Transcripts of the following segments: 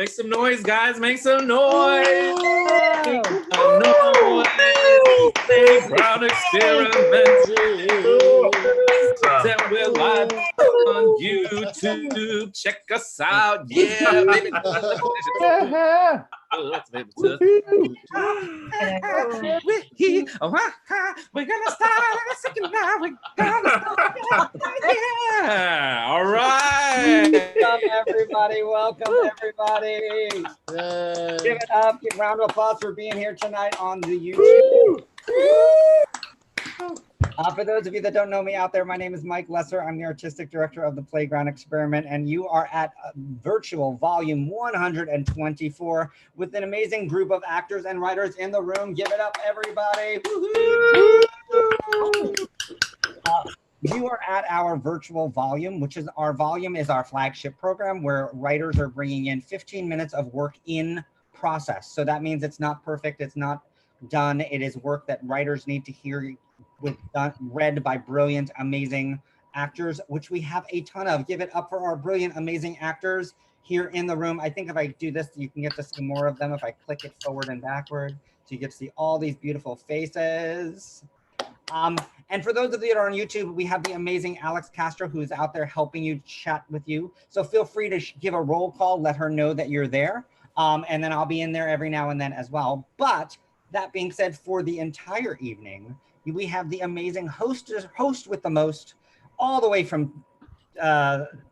Make some noise, guys. Make some noise. Make Woo! some noise. Playground experiment. And we're live on YouTube. Check us out. Yeah, baby. Yeah. We're gonna start in a second now. We're gonna start. Yeah. All right. Welcome everybody. Welcome everybody. Give it up. Give a round of applause for being here tonight on the YouTube. For those of you that don't know me out there, my name is Mike Lesser. I'm the artistic director of the Playground Experiment, and you are at virtual volume 124 with an amazing group of actors and writers in the room. Give it up, everybody. You are at our virtual volume, which is our flagship program where writers are bringing in 15 minutes of work in process. So that means it's not perfect. It's not done. It is work that writers need to hear read by brilliant, amazing actors, which we have a ton of. Give it up for our brilliant, amazing actors here in the room. I think if I do this, you can get to see more of them if I click it forward and backward. So you get to see all these beautiful faces. And for those of you that are on YouTube, we have the amazing Alex Castro, who's out there helping you chat with you. So feel free to give a roll call, let her know that you're there. And then I'll be in there every now and then as well. But that being said, for the entire evening, we have the amazing host with the most, all the way from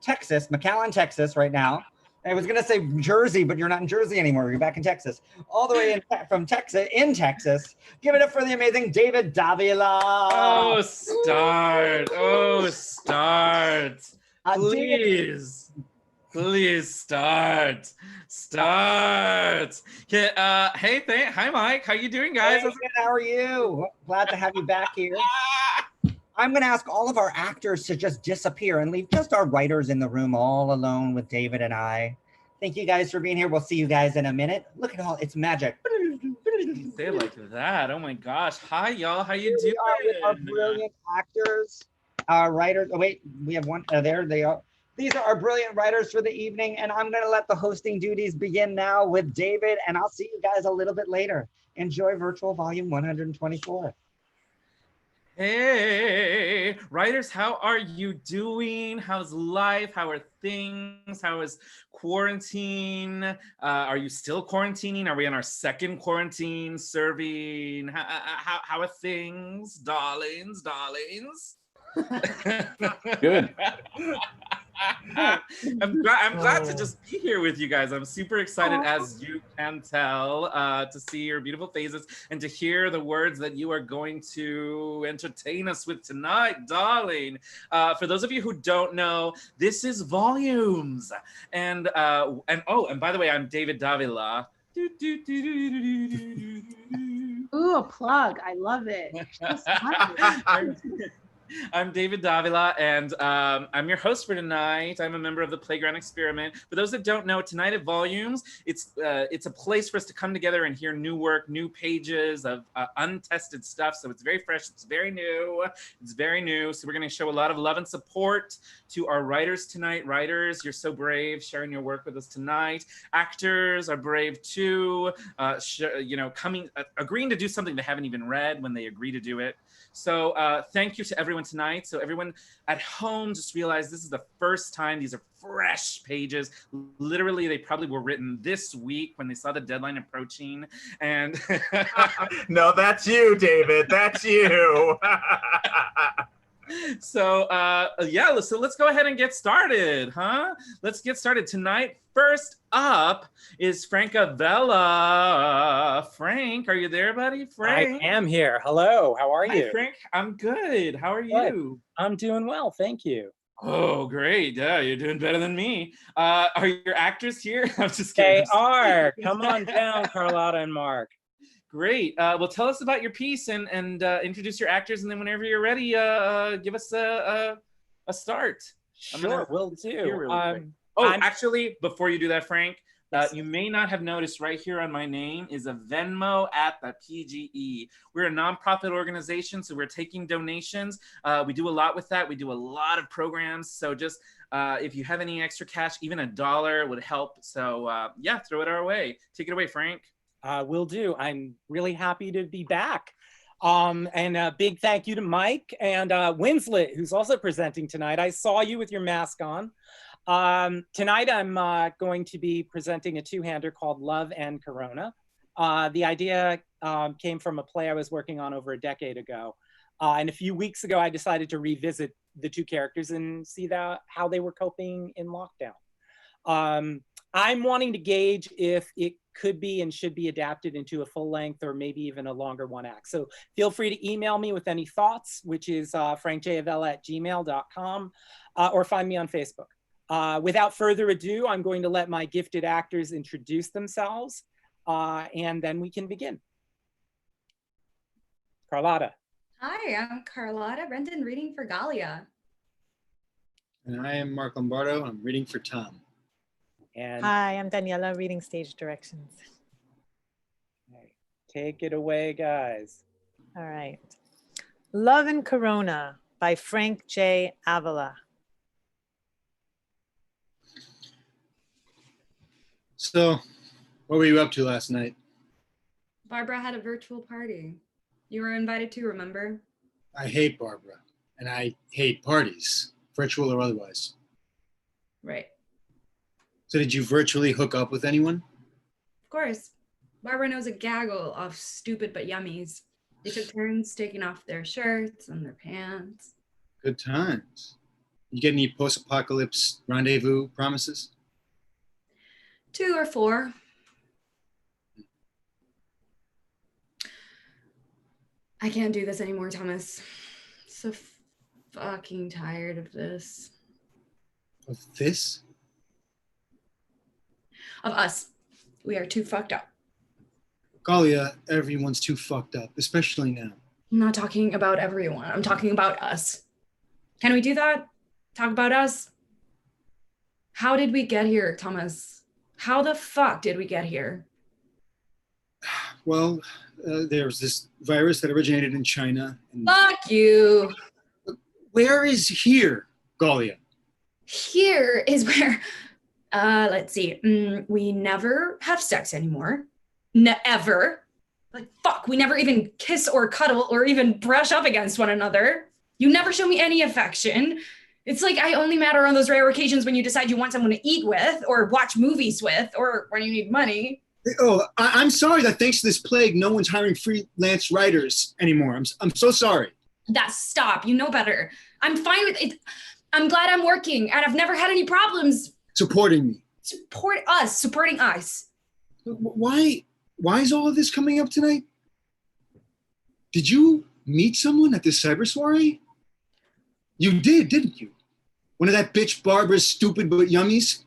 Texas, McAllen, Texas right now. I was going to say Jersey, but you're not in Jersey anymore. You're back in Texas. All the way from Texas, in Texas. Give it up for the amazing David Davila. Oh, start. Oh, start. Please. Please start. Start. Okay, hi Mike. How you doing, guys? Hey, how are you? Glad to have you back here. I'm going to ask all of our actors to just disappear and leave just our writers in the room all alone with David and I. Thank you guys for being here. We'll see you guys in a minute. Look at all, it's magic. Say it like that. Oh my gosh. Hi, y'all. How you doing? With our brilliant actors, our writers. Oh, wait, we have one. There they are. These are our brilliant writers for the evening, and I'm going to let the hosting duties begin now with David, and I'll see you guys a little bit later. Enjoy virtual volume 124. Hey, writers, how are you doing? How's life? How are things? How is quarantine? Are you still quarantining? Are we on our second quarantine serving? How are things, darlings? Good. I'm glad to just be here with you guys. I'm super excited, as you can tell, to see your beautiful faces and to hear the words that you are going to entertain us with tonight, darling. For those of you who don't know, this is Volumes, and by the way, I'm David Davila. Ooh, a plug. I love it. I'm David Davila, and I'm your host for tonight. I'm a member of the Playground Experiment. For those that don't know, tonight at Volumes, it's a place for us to come together and hear new work, new pages of untested stuff. So it's very fresh. It's very new. So we're going to show a lot of love and support to our writers tonight. Writers, you're so brave, sharing your work with us tonight. Actors are brave too. Agreeing to do something they haven't even read when they agree to do it. So thank you to everyone tonight. So everyone at home, just realize this is the first time. These are fresh pages. Literally, they probably were written this week when they saw the deadline approaching. And No, that's you, David. That's you. So so let's go ahead and get started, huh? Let's get started tonight. First up is Frank Avella. Frank, are you there, buddy? Frank? I am here. Hello, how are you? Hi, Frank. I'm good. How are you? I'm doing well, thank you. Oh, great. Yeah, you're doing better than me. Are your actors here? I'm just kidding. They are. Come on down, Carlotta and Mark. Great. Well, tell us about your piece and introduce your actors, and then whenever you're ready, give us a start. Sure, will do. Actually, before you do that, Frank, Yes. You may not have noticed right here on my name is a Venmo at the PGE. We're a nonprofit organization, so we're taking donations. We do a lot with that. We do a lot of programs. So just if you have any extra cash, even $1 would help. So yeah, throw it our way. Take it away, Frank. Will do. I'm really happy to be back. And a big thank you to Mike and Winslet, who's also presenting tonight. I saw you with your mask on. Tonight, I'm going to be presenting a two-hander called Love and Corona. The idea came from a play I was working on over a decade ago. And a few weeks ago, I decided to revisit the two characters and see how they were coping in lockdown. I'm wanting to gauge if it could be and should be adapted into a full length or maybe even a longer one act. So feel free to email me with any thoughts, which is frankjavella@gmail.com, or find me on Facebook. Without further ado, I'm going to let my gifted actors introduce themselves, and then we can begin. Carlotta. Hi, I'm Carlotta Brenton, reading for Galia. And I am Mark Lombardo, and I'm reading for Tom. And Hi, I'm Daniela, reading stage directions. okay, take it away, guys. All right. Love and Corona by Frank J. Avila. So, what were you up to last night? Barbara had a virtual party. You were invited to, remember? I hate Barbara, and I hate parties, virtual or otherwise. Right. So did you virtually hook up with anyone? Of course. Barbara knows a gaggle of stupid but yummies. They took turns taking off their shirts and their pants. Good times. You get any post-apocalypse rendezvous promises? 2 or 4. I can't do this anymore, Thomas. So fucking tired of this. Of this? Of us. We are too fucked up. Galia, everyone's too fucked up, especially now. I'm not talking about everyone. I'm talking about us. Can we do that? Talk about us? How did we get here, Thomas? How the fuck did we get here? Well, there's this virus that originated in China. And Fuck you. where is here, Galia? Here is where, let's see. We never have sex anymore. Ever. Like, fuck, we never even kiss or cuddle or even brush up against one another. You never show me any affection. It's like I only matter on those rare occasions when you decide you want someone to eat with or watch movies with or when you need money. Oh, I'm sorry that thanks to this plague, no one's hiring freelance writers anymore. I'm so sorry. Stop. You know better. I'm fine with it. I'm glad I'm working and I've never had any problems. Supporting me. Supporting us. Why is all of this coming up tonight? Did you meet someone at this cyber soiree? You did, didn't you? One of that bitch Barbara's stupid but yummies?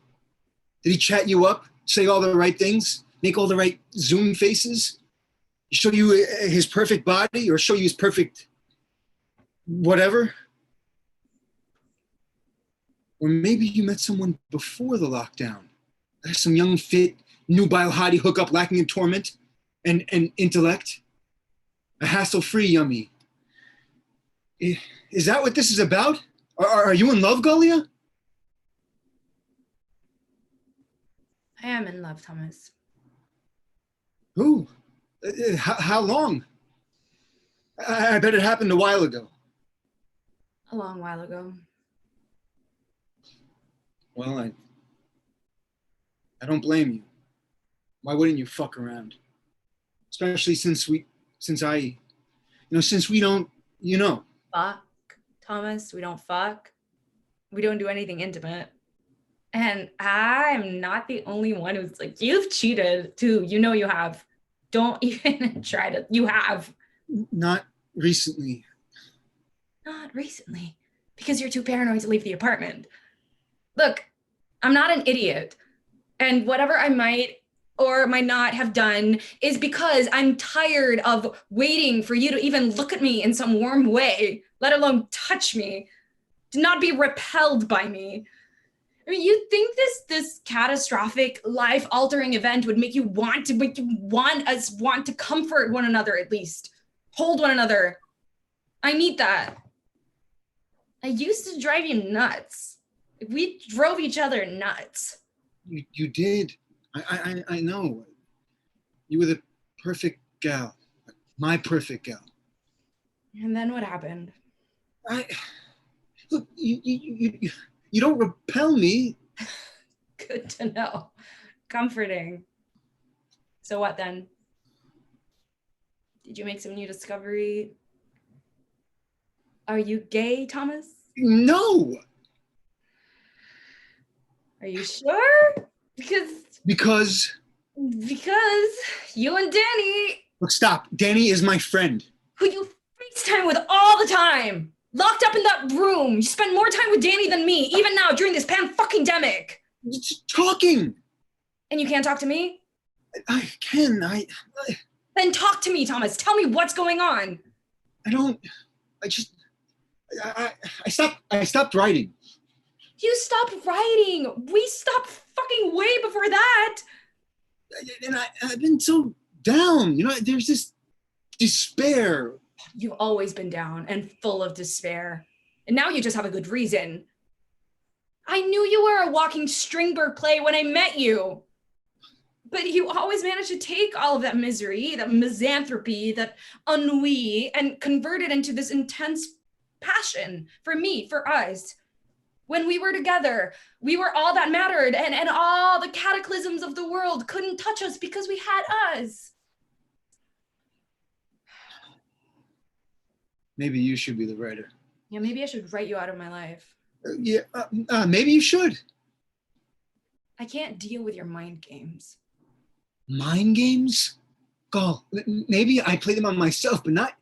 Did he chat you up, say all the right things, make all the right Zoom faces? Show you his perfect body or show you his perfect whatever? Or maybe you met someone before the lockdown. Some young, fit, nubile hottie hookup lacking in torment and intellect. A hassle-free yummy. Is that what this is about? Are you in love, Galia? I am in love, Thomas. Who? How long? I bet it happened a while ago. A long while ago. Well, I don't blame you. Why wouldn't you fuck around? Especially since we don't, Fuck, Thomas, we don't fuck. We don't do anything intimate. And I'm not the only one who's like, you've cheated too. You know you have. Don't even try to, you have. Not recently. Not recently. Because you're too paranoid to leave the apartment. Look, I'm not an idiot. And whatever I might or might not have done is because I'm tired of waiting for you to even look at me in some warm way, let alone touch me, to not be repelled by me. I mean, you'd think this catastrophic, life-altering event would make you want to comfort one another at least. Hold one another. I need that. I used to drive you nuts. We drove each other nuts. You did. I know. You were the perfect gal. My perfect gal. And then what happened? Look, you don't repel me. Good to know. Comforting. So what then? Did you make some new discovery? Are you gay, Thomas? No. Are you sure? Because Because you and Danny, look, stop. Danny is my friend. who you FaceTime with all the time, locked up in that room. You spend more time with Danny than me, even now during this pan-fucking-demic. It's talking. And you can't talk to me? I can. Then talk to me, Thomas. Tell me what's going on. I don't. I stopped writing. You stopped writing. We stopped fucking way before that. And I've been so down. You know, there's this despair. You've always been down and full of despair. And now you just have a good reason. I knew you were a walking Strindberg play when I met you. But you always managed to take all of that misery, that misanthropy, that ennui, and convert it into this intense passion for me, for us. When we were together, we were all that mattered, and all the cataclysms of the world couldn't touch us because we had us. Maybe you should be the writer. Yeah, maybe I should write you out of my life. Maybe you should. I can't deal with your mind games. Mind games? Gall, maybe I play them on myself, but not.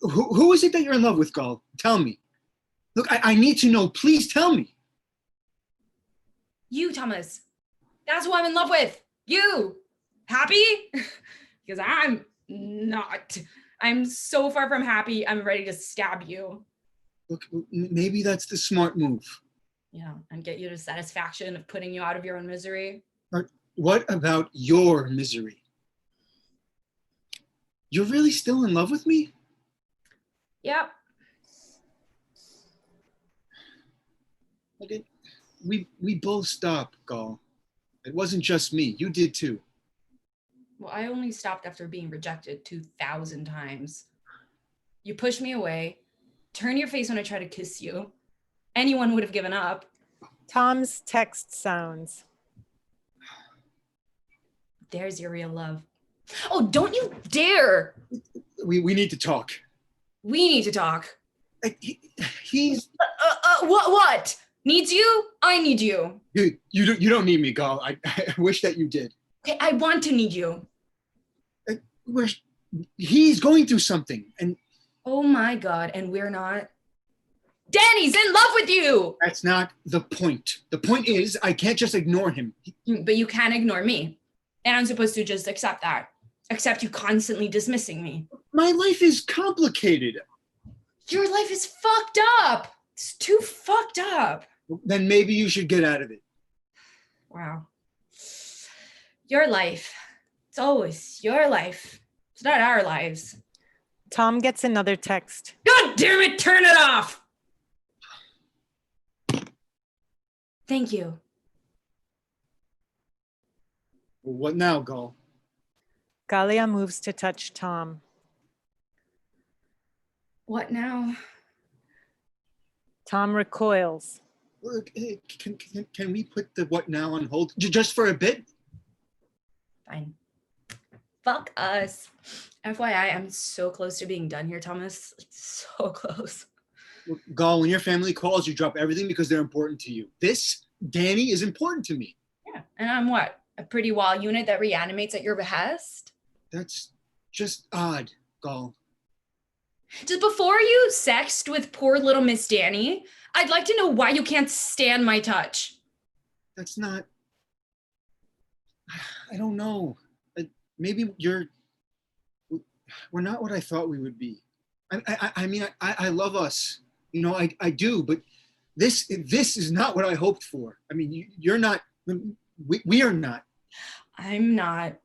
Who is it that you're in love with, Gall? Tell me. Look, I need to know. Please tell me. You, Thomas. That's who I'm in love with. You. Happy? Because I'm not. I'm so far from happy, I'm ready to stab you. Look, maybe that's the smart move. Yeah, and get you to satisfaction of putting you out of your own misery. What about your misery? You're really still in love with me? Yep. We both stopped, Gall. It wasn't just me. You did too. Well, I only stopped after being rejected 2,000 times. You pushed me away, turned your face when I tried to kiss you. Anyone would have given up. Tom's text sounds. There's your real love. Oh, don't you dare! We need to talk. We need to talk. He's... What? Needs you? I need you. You don't need me, Gall. I wish that you did. Okay, I want to need you. He's going through something, and... Oh my God, and we're not? Danny's in love with you! That's not the point. The point is, I can't just ignore him. But you can't ignore me. And I'm supposed to just accept that. Accept you constantly dismissing me. My life is complicated. Your life is fucked up. It's too fucked up. Then maybe you should get out of it. Wow. Your life. It's always your life. It's not our lives. Tom gets another text. God damn it, turn it off! Thank you. What now, Gall? Galia moves to touch Tom. What now? Tom recoils. Look, can we put the what now on hold? Just for a bit? Fine. Fuck us. FYI, I'm so close to being done here, Thomas. So close. Look, Gall, when your family calls, you drop everything because they're important to you. This, Danny, is important to me. Yeah. And I'm what? A pretty wall unit that reanimates at your behest? That's just odd, Gall. Just before you sexed with poor little Miss Danny, I'd like to know why you can't stand my touch. That's not... I don't know. Maybe we're not what I thought we would be. I mean, I love us. You know, I do, but This is not what I hoped for. I mean, you're not. We are not. I'm not.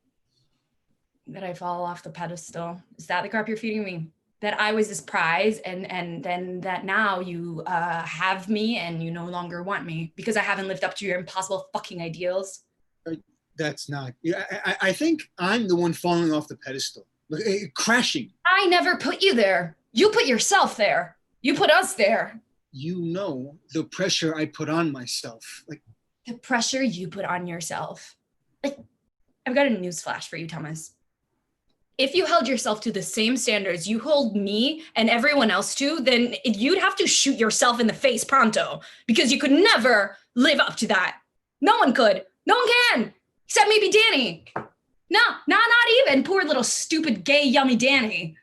That I fall off the pedestal. Is that the crap you're feeding me? That I was this prize, and then that now you have me and you no longer want me because I haven't lived up to your impossible fucking ideals? That's not. Yeah, I think I'm the one falling off the pedestal, crashing. I never put you there. You put yourself there. You put us there. You know the pressure I put on myself. Like the pressure you put on yourself. Like, I've got a news flash for you, Thomas. If you held yourself to the same standards you hold me and everyone else to, then you'd have to shoot yourself in the face pronto because you could never live up to that. No one could. No one can. Except maybe Danny. No, not even poor little stupid gay yummy Danny.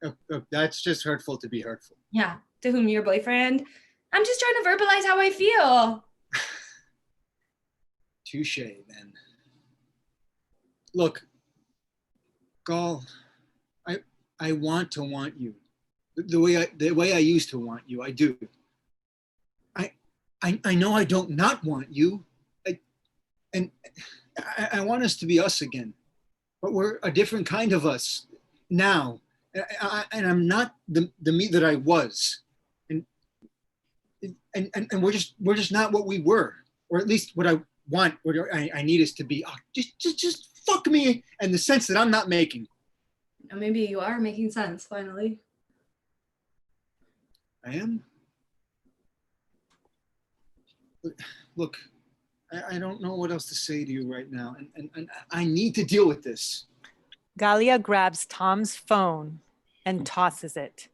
Oh, that's just hurtful to be hurtful. Yeah, to whom your boyfriend? I'm just trying to verbalize how I feel. Touche, then. Look, Gall, I want to want you. The way I used to want you, I do. I know I don't not want you. I want us to be us again. But we're a different kind of us now. And I'm not the me that I was. And we're just not what we were. Or at least what I want, what I need us to be. Oh, just fuck me and the sense that I'm not making. Maybe you are making sense, finally. I am? Look, I don't know what else to say to you right now. And I need to deal with this. Galia grabs Tom's phone and tosses it.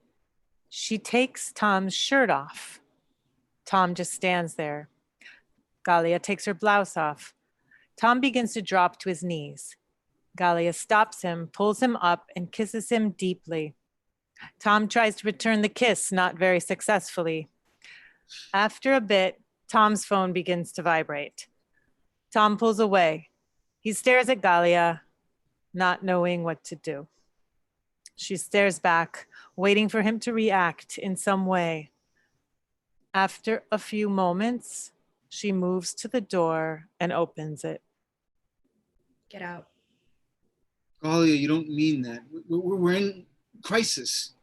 She takes Tom's shirt off. Tom just stands there. Galia takes her blouse off. Tom begins to drop to his knees. Galia stops him, pulls him up, and kisses him deeply. Tom tries to return the kiss, not very successfully. After a bit, Tom's phone begins to vibrate. Tom pulls away. He stares at Galia, not knowing what to do. She stares back, waiting for him to react in some way. After a few moments, she moves to the door and opens it. Get out. Galia, you don't mean that. We're in crisis.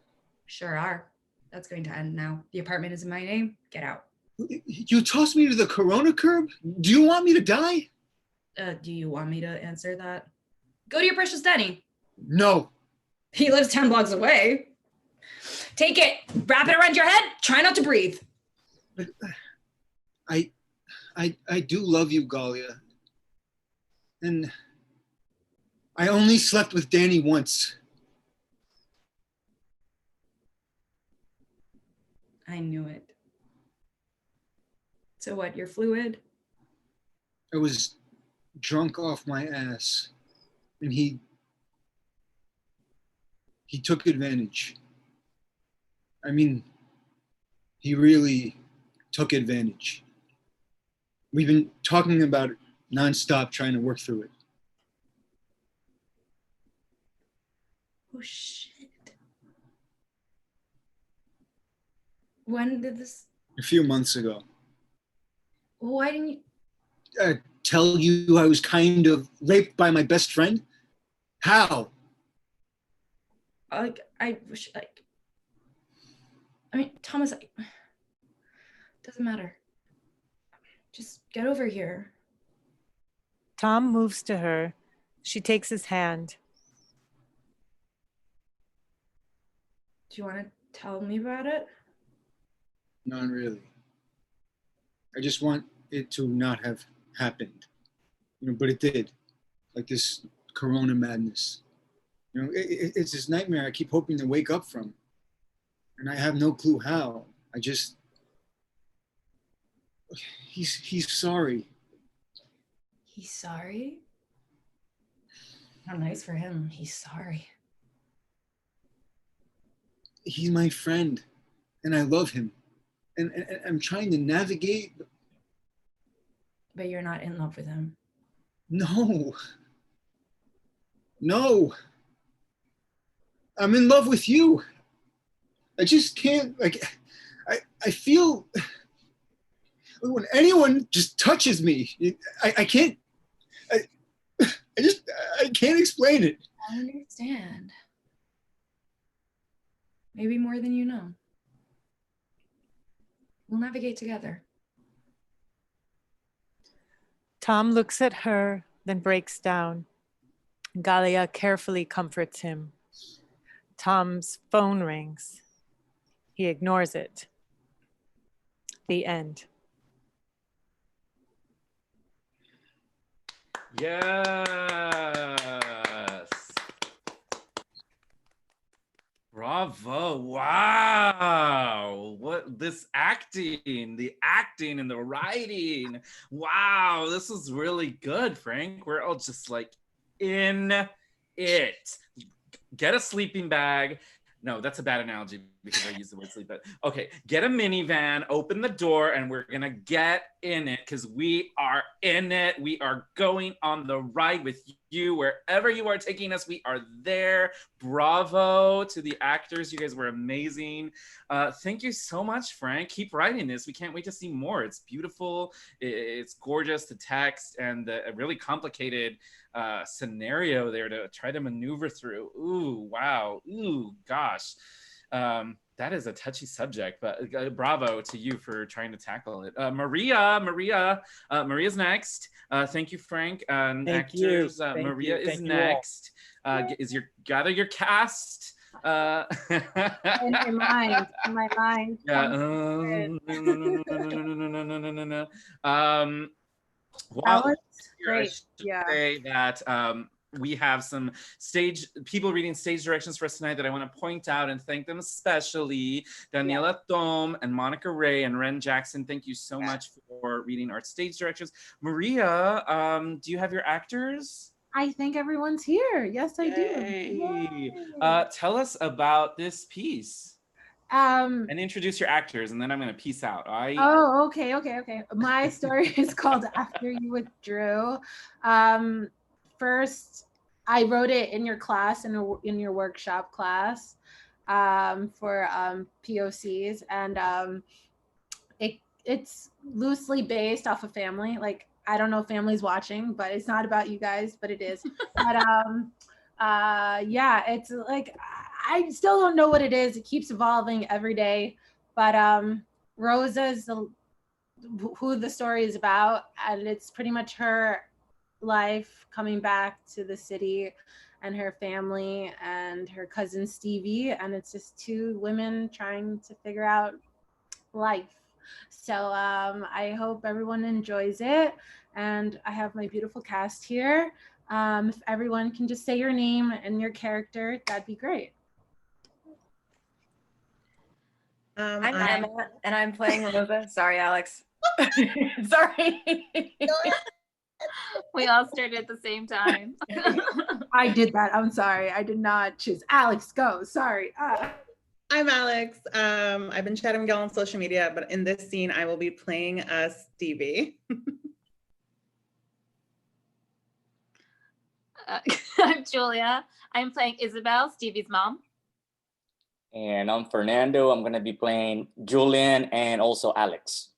Sure are. That's going to end now. The apartment is in my name. Get out. You tossed me to the Corona curb? Do you want me to die? Do you want me to answer that? Go to your precious Denny. No. He lives 10 blocks away. Take it. Wrap it around your head. Try not to breathe. But I do love you, Galia. And I only slept with Danny once. I knew it. So what, you're fluid? I was drunk off my ass. And he took advantage. I mean, he really took advantage. We've been talking about it nonstop, trying to work through it. Oh, shit. When did this? A few months ago. Why didn't you? Tell you I was kind of raped by my best friend? How? Like, I wish, like, I mean, Thomas, doesn't matter. Just get over here. Tom moves to her. She takes his hand. Do you want to tell me about it? Not really. I just want it to not have happened. But it did. Like this Corona madness. It's this nightmare I keep hoping to wake up from. And I have no clue how. He's sorry. He's sorry? How nice for him. He's sorry. He's my friend. And I love him. And I'm trying to navigate. But you're not in love with him. No. I'm in love with you. I just can't, I feel when anyone just touches me, I can't. I can't explain it. I understand. Maybe more than you know. We'll navigate together. Tom looks at her, then breaks down. Galia carefully comforts him. Tom's phone rings. He ignores it. The end. Yes. Bravo. Wow. What this acting, the acting and the writing. Wow. This is really good, Frank. We're all just like in it. Get a sleeping bag. No, that's a bad analogy because I use the word sleep bag. Okay, get a minivan, open the door, and we're gonna get in it because we are in it. We are going on the ride with you. Wherever you are taking us, we are there. Bravo to the actors. You guys were amazing. Thank you so much, Frank. Keep writing this. We can't wait to see more. It's beautiful. It's gorgeous, the text, and a really complicated scenario there to try to maneuver through. Ooh, wow. Ooh, gosh. That is a touchy subject, but bravo to you for trying to tackle it. Maria's next. Thank you, Frank. Thank actors, you. Thank Maria you. is Thank you all. next. Gather your cast. In my mind. In my mind. Yeah. Well, Alex? I Great. should Yeah. say that we have some people reading stage directions for us tonight that I want to point out and thank them especially. Daniela Thom and Monica Ray and Ren Jackson. Thank you so much for reading our stage directions. Maria, do you have your actors? I think everyone's here. Yes, I do. Yay. Tell us about this piece. And introduce your actors, and then I'm going to peace out. Oh, okay. My story is called After You Withdrew. First, I wrote it in your class, in your workshop class, for POCs, and it's loosely based off of family. Like, I don't know if family's watching, but it's not about you guys, but it is. But yeah, it's like, I still don't know what it is. It keeps evolving every day. But Rosa is who the story is about, and it's pretty much her life coming back to the city and her family and her cousin Stevie, and it's just two women trying to figure out life. So I hope everyone enjoys it, and I have my beautiful cast here. If everyone can just say your name and your character, that'd be great. I'm Emma, and I'm playing Rosa. Sorry, Alex. Sorry. We all started at the same time. I did that. I'm sorry. I did not choose. Alex, go. Sorry. I'm Alex. I've been chatting with y'all on social media, but in this scene, I will be playing Stevie. I'm Julia. I'm playing Isabel, Stevie's mom. And I'm Fernando. I'm going to be playing Julian and also Alex.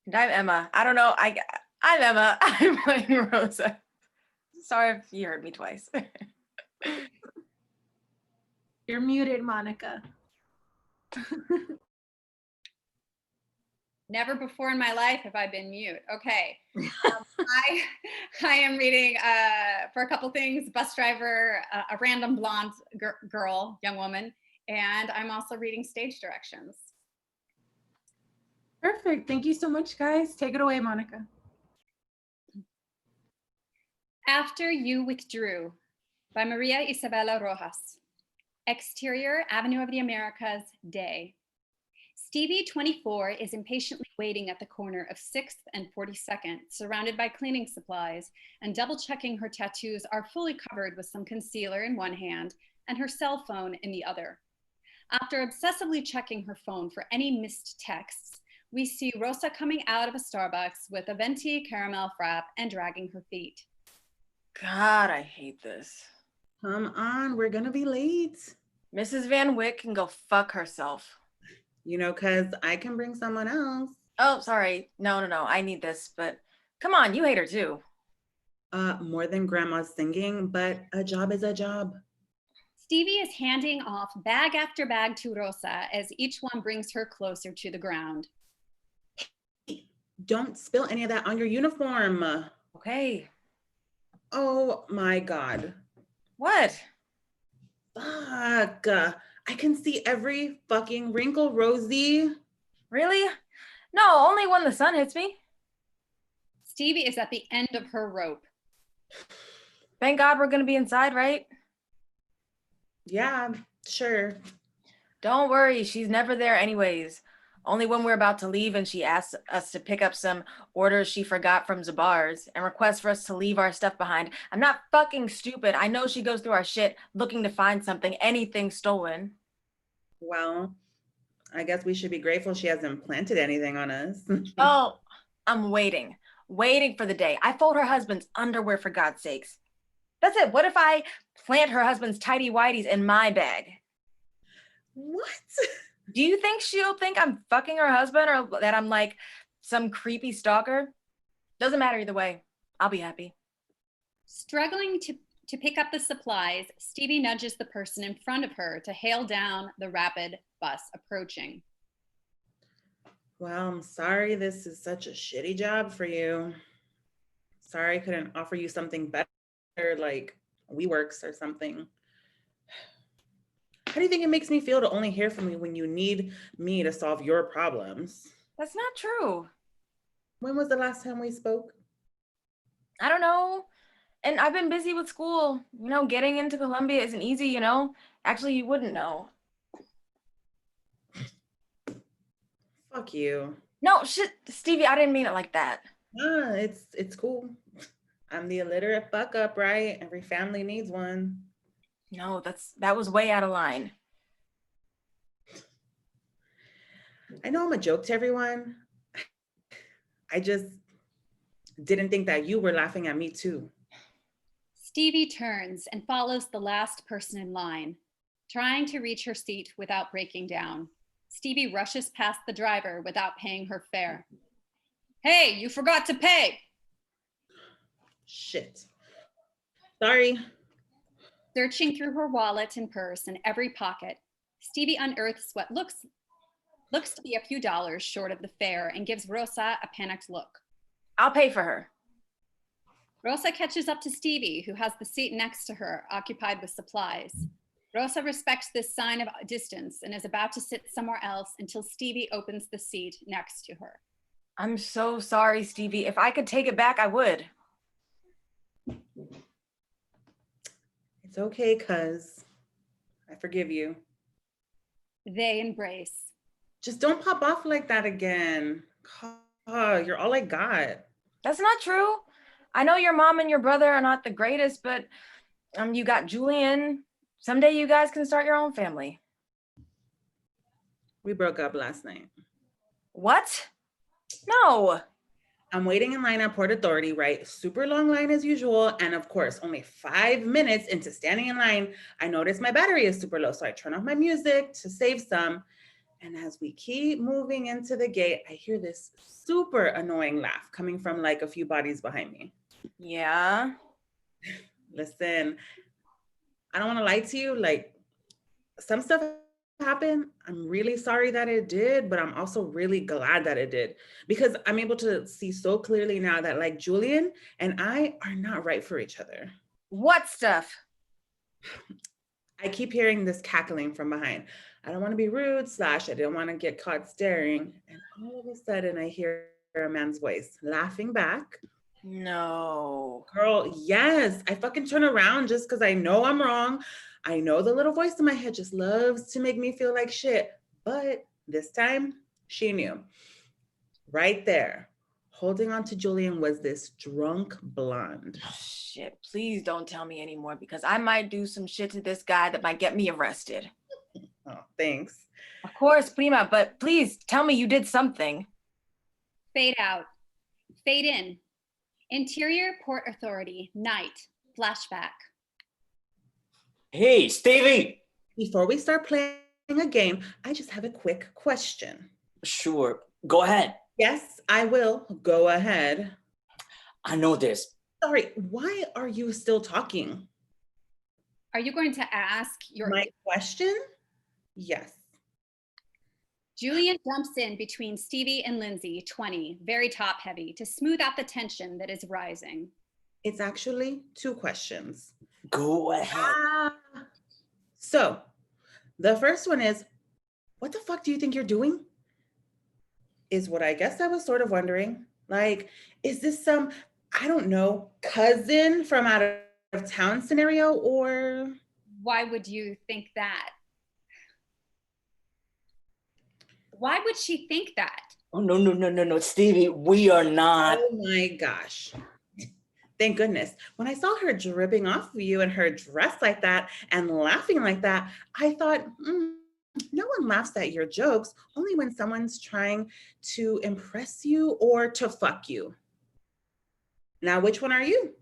And I'm Emma. I don't know. I'm Emma. I'm playing Rosa. Sorry if you heard me twice. You're muted, Monica. Never before in my life have I been mute. Okay. I am reading for a couple things, bus driver, a random blonde girl, young woman, and I'm also reading stage directions. Perfect. Thank you so much, guys. Take it away, Monica. After You Withdrew by Maria Isabella Rojas. Exterior, Avenue of the Americas, day. Stevie, 24, is impatiently waiting at the corner of 6th and 42nd, surrounded by cleaning supplies, and double-checking her tattoos are fully covered with some concealer in one hand and her cell phone in the other. After obsessively checking her phone for any missed texts, we see Rosa coming out of a Starbucks with a venti caramel frap and dragging her feet. God, I hate this. Come on, we're gonna be late. Mrs. Van Wyck can go fuck herself. You know, because I can bring someone else. Oh, sorry. No. I need this, but come on, you hate her too. More than grandma's singing, but a job is a job. Stevie is handing off bag after bag to Rosa as each one brings her closer to the ground. Don't spill any of that on your uniform. Okay. Oh my God. What? Fuck. I can see every fucking wrinkle, Rosie. Really? No, only when the sun hits me. Stevie is at the end of her rope. Thank God we're gonna be inside, right? Yeah, sure. Don't worry, she's never there anyways. Only when we're about to leave and she asks us to pick up some orders she forgot from Zabar's and requests for us to leave our stuff behind. I'm not fucking stupid. I know she goes through our shit looking to find something, anything stolen. Well, I guess we should be grateful she hasn't planted anything on us. Oh, I'm waiting for the day. I fold her husband's underwear for God's sakes. That's it. What if I plant her husband's tidy whities in my bag? What? Do you think she'll think I'm fucking her husband or that I'm like some creepy stalker? Doesn't matter either way. I'll be happy. Struggling to pick up the supplies, Stevie nudges the person in front of her to hail down the rapid bus approaching. Well, I'm sorry this is such a shitty job for you. Sorry I couldn't offer you something better like WeWorks or something. How do you think it makes me feel to only hear from you when you need me to solve your problems? That's not true. When was the last time we spoke? I don't know. And I've been busy with school. You know, getting into Columbia isn't easy, you know? Actually, you wouldn't know. Fuck you. No, shit, Stevie, I didn't mean it like that. It's cool. I'm the illiterate fuck up, right? Every family needs one. No, that was way out of line. I know I'm a joke to everyone. I just didn't think that you were laughing at me too. Stevie turns and follows the last person in line, trying to reach her seat without breaking down. Stevie rushes past the driver without paying her fare. Hey, you forgot to pay. Shit. Sorry. Searching through her wallet and purse and every pocket, Stevie unearths what looks to be a few dollars short of the fare and gives Rosa a panicked look. I'll pay for her. Rosa catches up to Stevie, who has the seat next to her, occupied with supplies. Rosa respects this sign of distance and is about to sit somewhere else until Stevie opens the seat next to her. I'm so sorry, Stevie. If I could take it back, I would. It's okay, cuz I forgive you. They embrace. Just don't pop off like that again. God, you're all I got. That's not true. I know your mom and your brother are not the greatest, but you got Julian. Someday you guys can start your own family. We broke up last night. What? No. I'm waiting in line at Port Authority, right? Super long line as usual. And of course, only 5 minutes into standing in line, I notice my battery is super low. So I turn off my music to save some. And as we keep moving into the gate, I hear this super annoying laugh coming from like a few bodies behind me. Yeah. Listen, I don't want to lie to you. Like, some stuff happened. I'm really sorry that it did, but I'm also really glad that it did, because I'm able to see so clearly now that like Julian and I are not right for each other. What stuff? I keep hearing this cackling from behind. I don't want to be rude / I didn't want to get caught staring. And all of a sudden I hear a man's voice laughing back. No. Girl, yes. I fucking turn around just because I know I'm wrong. I know the little voice in my head just loves to make me feel like shit. But this time, she knew. Right there, holding on to Julian, was this drunk blonde. Shit, please don't tell me anymore, because I might do some shit to this guy that might get me arrested. Oh, thanks. Of course, Prima, but please tell me you did something. Fade out. Fade in. Interior Port Authority, night, flashback. Hey, Stevie! Before we start playing a game. I just have a quick question. Sure, go ahead. Yes, I will. Go ahead. I know this. Sorry, why are you still talking? Are you going to ask your My question? Yes. Julian jumps in between Stevie and Lindsay, 20, very top heavy, to smooth out the tension that is rising. It's actually 2 questions. Go ahead. So, the first one is, what the fuck do you think you're doing? Is what I guess I was sort of wondering. Like, is this some, I don't know, cousin from out of town scenario, or? Why would you think that? Why would she think that? Oh, no, Stevie, we are not. Oh my gosh. Thank goodness. When I saw her dripping off of you and her dress like that and laughing like that, I thought, no one laughs at your jokes, only when someone's trying to impress you or to fuck you. Now, which one are you?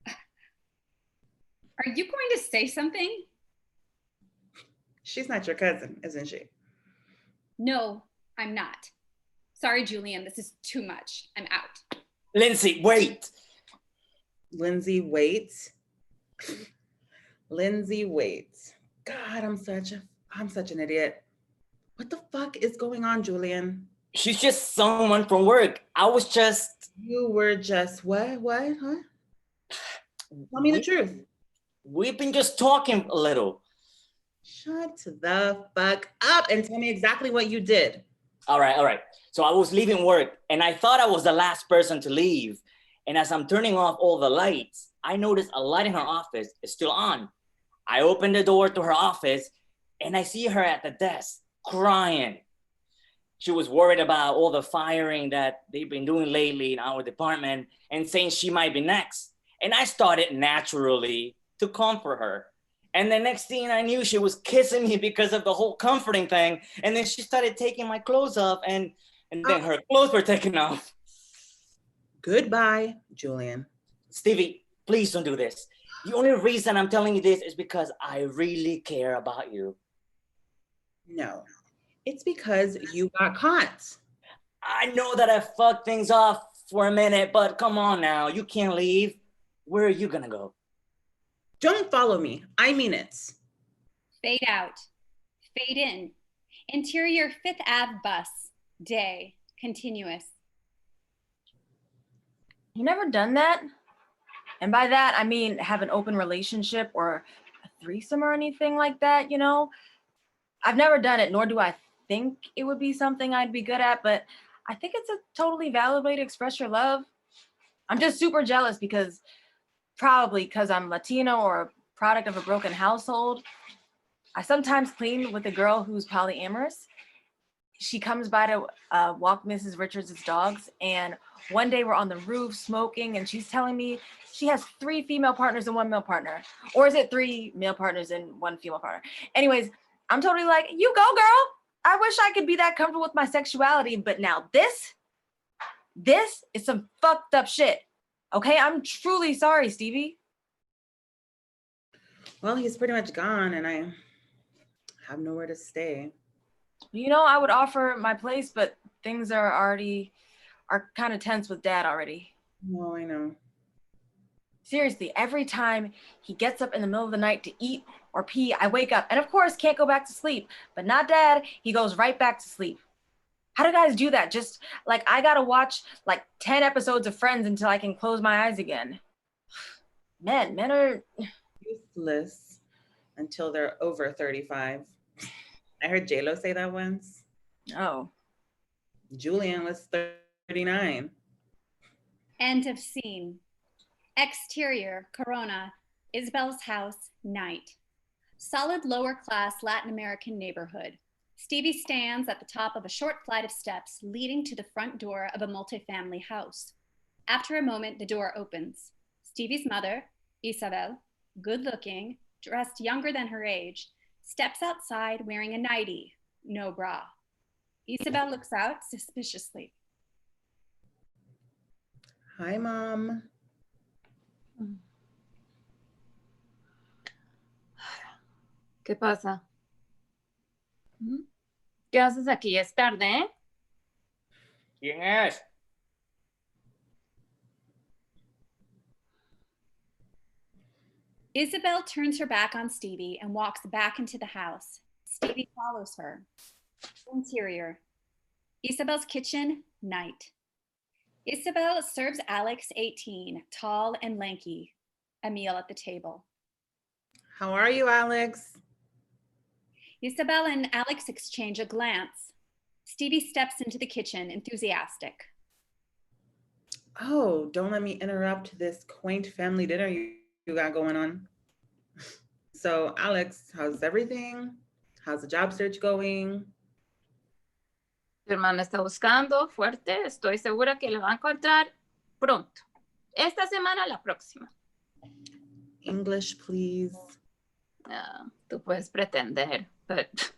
Are you going to say something? She's not your cousin, isn't she? No, I'm not. Sorry, Julian, this is too much. I'm out. Lindsay, wait. Lindsay, wait. Lindsay, wait. God, I'm such an idiot. What the fuck is going on, Julian? She's just someone from work. I was just. You were just what? Huh? Tell me the truth. We've been just talking a little. Shut the fuck up and tell me exactly what you did. All right. So I was leaving work and I thought I was the last person to leave. And as I'm turning off all the lights, I noticed a light in her office is still on. I open the door to her office and I see her at the desk crying. She was worried about all the firing that they've been doing lately in our department and saying she might be next. And I started naturally to comfort her. And the next thing I knew, she was kissing me because of the whole comforting thing. And then she started taking my clothes off and then her clothes were taken off. Goodbye, Julian. Stevie, please don't do this. The only reason I'm telling you this is because I really care about you. No, it's because you got caught. I know that I fucked things off for a minute, but come on now, you can't leave. Where are you gonna go? Don't follow me. I mean it. Fade out. Fade in. Interior 5th Ave bus. Day. Continuous. You never done that? And by that, I mean have an open relationship or a threesome or anything like that, you know? I've never done it, nor do I think it would be something I'd be good at, but I think it's a totally valid way to express your love. I'm just super jealous because probably because I'm Latino or a product of a broken household. I sometimes clean with a girl who's polyamorous. She comes by to walk Mrs. Richards' dogs, and one day we're on the roof smoking, and she's telling me she has 3 female partners and 1 male partner. Or is it 3 male partners and 1 female partner? Anyways, I'm totally like, you go, girl. I wish I could be that comfortable with my sexuality, but now this is some fucked up shit. Okay, I'm truly sorry, Stevie. Well, he's pretty much gone and I have nowhere to stay. You know, I would offer my place, but things are kind of tense with Dad already. No, I know. Seriously, every time he gets up in the middle of the night to eat or pee, I wake up and of course can't go back to sleep, but not Dad. He goes right back to sleep. How do guys do that? Just like I gotta watch like 10 episodes of Friends until I can close my eyes again. Men are useless until they're over 35. I heard J-Lo say that once. Oh. Julian was 39. End of scene. Exterior, Corona, Isabel's house, night. Solid lower class Latin American neighborhood. Stevie stands at the top of a short flight of steps leading to the front door of a multifamily house. After a moment, the door opens. Stevie's mother, Isabel, good looking, dressed younger than her age, steps outside wearing a nightie, no bra. Isabel looks out suspiciously. Hi, Mom. ¿Qué pasa? ¿Qué haces aquí? Es tarde, ¿eh? ¿Quién es? Isabel turns her back on Stevie and walks back into the house. Stevie follows her. Interior. Isabel's kitchen, night. Isabel serves Alex, 18, tall and lanky, a meal at the table. How are you, Alex? Isabel and Alex exchange a glance. Stevie steps into the kitchen, enthusiastic. Oh, don't let me interrupt this quaint family dinner you got going on. So, Alex, how's everything? How's the job search going? Tu hermana está buscando fuerte. Estoy segura que lo va a encontrar pronto. Esta semana, la próxima. English, please. Tú puedes pretender, but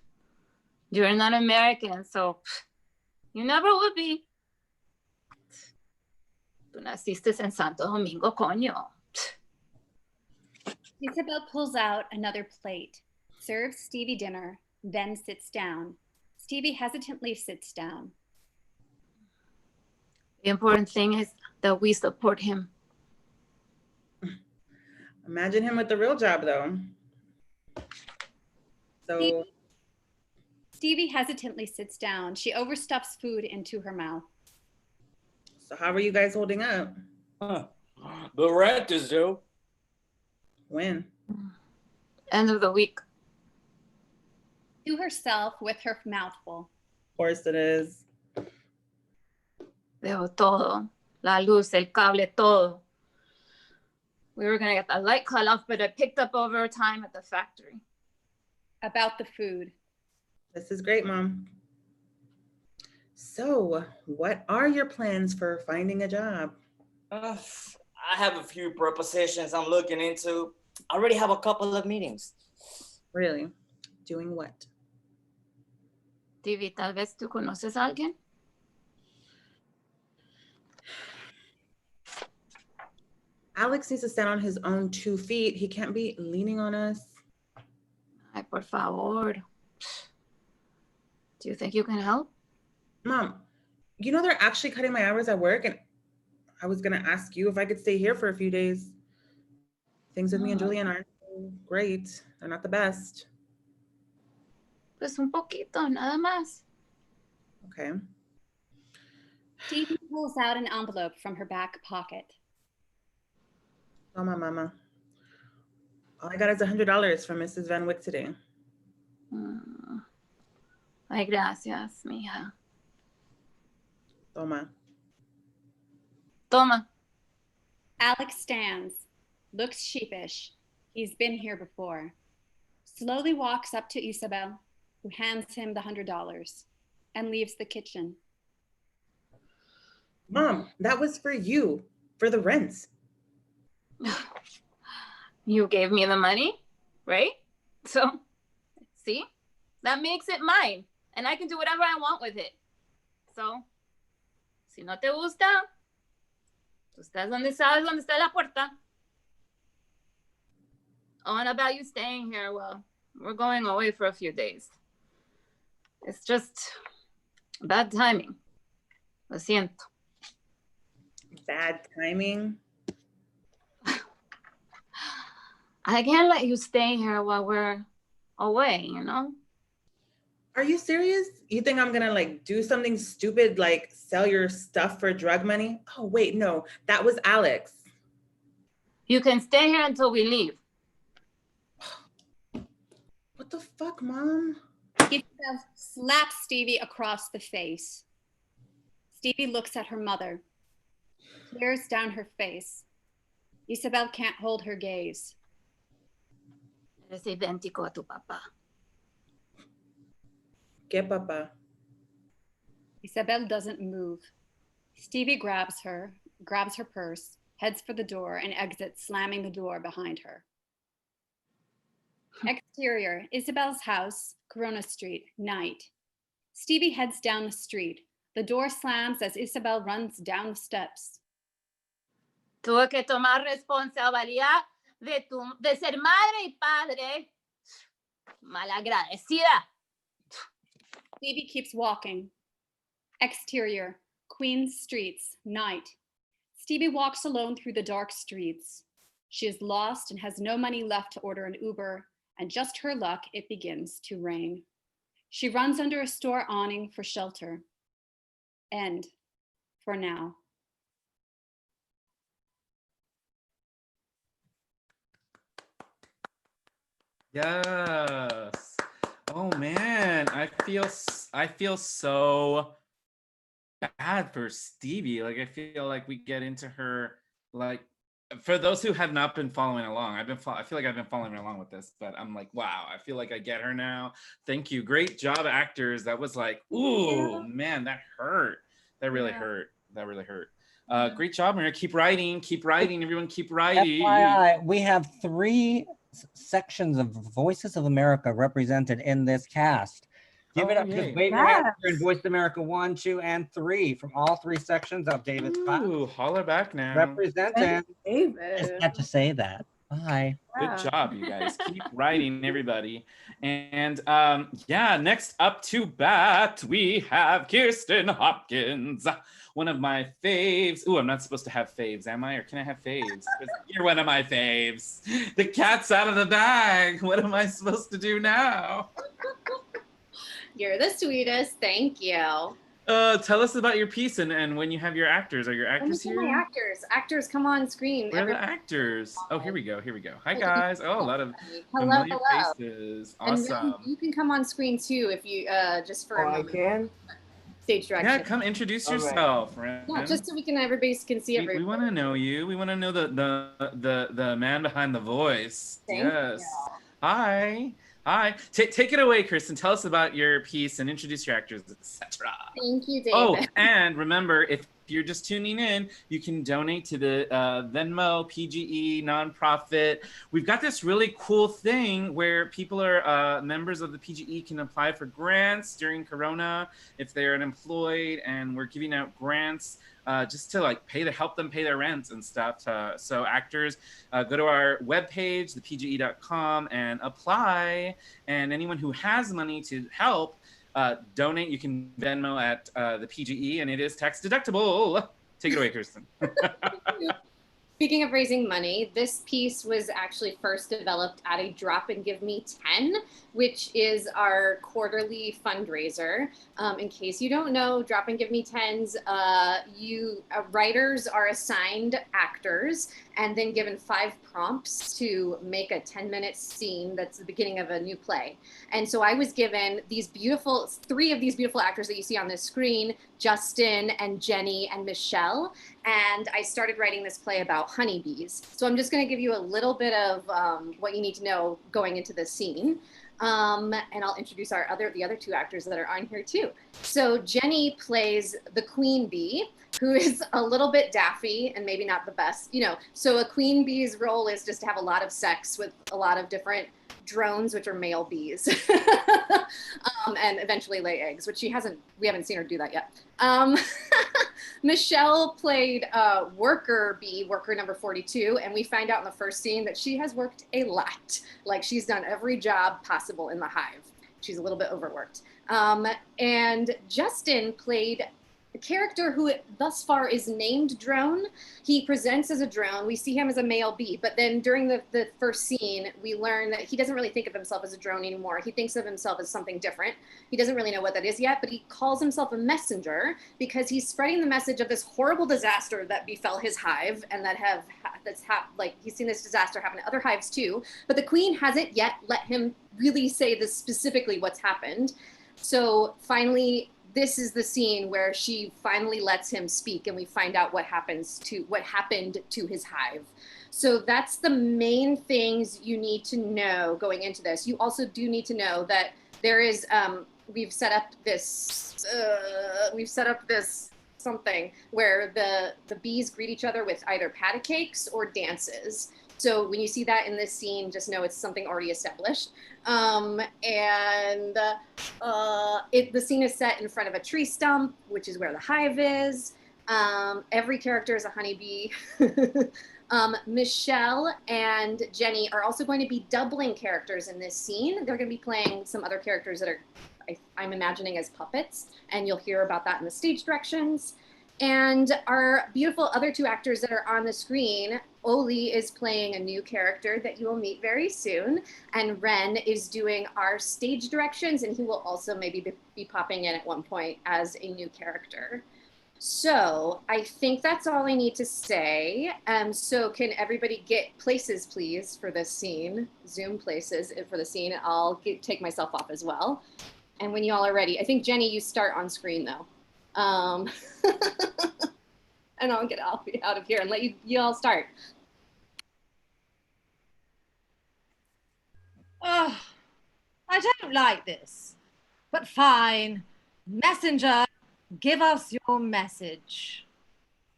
you're not American, so you never would be. Tú naciste en Santo Domingo, coño. Isabel pulls out another plate, serves Stevie dinner, then sits down. Stevie hesitantly sits down. The important thing is that we support him. Imagine him with the real job, though. So, Stevie hesitantly sits down. She overstuffs food into her mouth. So how are you guys holding up? The rent is due. When? End of the week. To herself with her mouth full. Of course it is. Debo todo. La luz, el cable, todo. We were gonna get the light cut off, but I picked up overtime at the factory. About the food. This is great, Mom. So, what are your plans for finding a job? I have a few propositions I'm looking into. I already have a couple of meetings. Really? Doing what? Tivi, tal vez tú conoces a alguien? Alex needs to stand on his own 2 feet. He can't be leaning on us. Ay, por favor. Do you think you can help? Mom, you know they're actually cutting my hours at work, and I was gonna ask you if I could stay here for a few days. Things with me and Julian aren't great. They're not the best. Pues un poquito, nada más. Okay. Stevie pulls out an envelope from her back pocket. Oh, my mama. All I got is $100 from Mrs. Van Wyck today. Ay, gracias, mija. Toma. Toma. Alex stands, looks sheepish. He's been here before. Slowly walks up to Isabel, who hands him the $100 and leaves the kitchen. Mom, that was for you, for the rent. You gave me the money, right? So, see? That makes it mine. And I can do whatever I want with it. So, si no te gusta, tú estás donde sabes dónde está la puerta. Oh, and about you staying here, well, we're going away for a few days. It's just bad timing. Lo siento. Bad timing? I can't let you stay here while we're away, you know? Are you serious? You think I'm gonna like do something stupid like sell your stuff for drug money? Oh, wait, no, that was Alex. You can stay here until we leave. What the fuck, Mom? Isabel slaps Stevie across the face. Stevie looks at her mother. Tears down her face. Isabel can't hold her gaze. Eres idéntico a tu papá. ¿Qué, papá? Isabel doesn't move. Stevie grabs her purse, heads for the door, and exits, slamming the door behind her. Exterior, Isabel's house, Corona Street, night. Stevie heads down the street. The door slams as Isabel runs down the steps. Tuve que tomar responsabilidad de ser madre y padre. Malagradecida. Stevie keeps walking. Exterior, Queens streets, night. Stevie walks alone through the dark streets. She is lost and has no money left to order an Uber, and just her luck, it begins to rain. She runs under a store awning for shelter. End for now. Yes. Oh man, I feel so bad for Stevie. Like I feel like we get into her, like, for those who have not been following along, I feel like I've been following along with this, but I'm like, wow, I feel like I get her now. Thank you. Great job, actors. That was like, ooh, man, that hurt. That really hurt. That really hurt. Great job, Maria. Keep writing. Keep writing. Everyone keep writing. FYI, we have 3 sections of Voices of America represented in this cast. Give it up to Wave Your Answer in Voice America 1, 2, and 3 from all 3 sections of David's class. Ooh, holler back now. Represented. David. I just had to say that. Bye. Good job, you guys. Keep writing, everybody. And yeah, next up to bat, we have Kirsten Hopkins, one of my faves. Ooh, I'm not supposed to have faves, am I? Or can I have faves? You're one of my faves. The cat's out of the bag. What am I supposed to do now? You're the sweetest. Thank you. Tell us about your piece and when you have your actors. Are your actors Let me here? tell my actors come on screen. Where are the actors? Oh, here we go. Here we go. Hi, guys. Oh, a lot of Hello, familiar hello. faces. And Awesome. then you can come on screen too if you just for a moment. can? Stage direction. Yeah, come introduce All right. yourself, Ren. Yeah, just so everybody can see we everybody. want to know you. We want to know the man behind the voice. Thank yes. you. Hi. Hi. Take it away, Kristen. Tell us about your piece and introduce your actors, etc. Thank you, David. Oh, and remember, if you're just tuning in, you can donate to the Venmo PGE nonprofit. We've got this really cool thing where people are members of the PGE can apply for grants during Corona if they're unemployed, and we're giving out grants just to like help them pay their rents and stuff. So actors, go to our webpage, thepge.com, and apply. And anyone who has money to help, donate. You can Venmo at the PGE, and it is tax deductible. Take it away, Kirsten. Speaking of raising money, this piece was actually first developed at a Drop and Give Me 10, which is our quarterly fundraiser. In case you don't know, Drop and Give Me 10s, writers are assigned actors and then given 5 prompts to make a 10-minute scene that's the beginning of a new play. And so I was given these 3 of these beautiful actors that you see on this screen, Justin and Jenny and Michelle. And I started writing this play about honeybees. So I'm just going to give you a little bit of what you need to know going into this scene. And I'll introduce the other 2 actors that are on here too. So Jenny plays the queen bee, who is a little bit daffy and maybe not the best, So a queen bee's role is just to have a lot of sex with a lot of different drones, which are male bees, and eventually lay eggs, which we haven't seen her do that yet. Michelle played worker bee, worker number 42, and we find out in the first scene that she has worked a lot. Like she's done every job possible in the hive. She's a little bit overworked. And Justin played a character who thus far is named Drone. He presents as a drone. We see him as a male bee, but then during the first scene, we learn that he doesn't really think of himself as a drone anymore. He thinks of himself as something different. He doesn't really know what that is yet, but he calls himself a messenger because he's spreading the message of this horrible disaster that befell his hive and he's seen this disaster happen to other hives too, but the queen hasn't yet let him really say this specifically what's happened. So finally, this is the scene where she finally lets him speak and we find out what happened to his hive. So that's the main things you need to know going into this. You also do need to know that there is, we've set up this something where the bees greet each other with either patty cakes or dances. So when you see that in this scene, just know it's something already established. The scene is set in front of a tree stump, which is where the hive is. Every character is a honeybee. Michelle and Jenny are also going to be doubling characters in this scene. They're going to be playing some other characters that I'm imagining as puppets, and you'll hear about that in the stage directions. And our beautiful other two actors that are on the screen, Oli is playing a new character that you will meet very soon, and Ren is doing our stage directions, and he will also maybe be popping in at one point as a new character. So I think that's all I need to say. So can everybody get places, please, for this scene? Zoom places for the scene. I'll take myself off as well. And when you all are ready, I think Jenny, you start on screen though. And I'll get out of here and let you all start. Oh, I don't like this, but fine. Messenger, give us your message.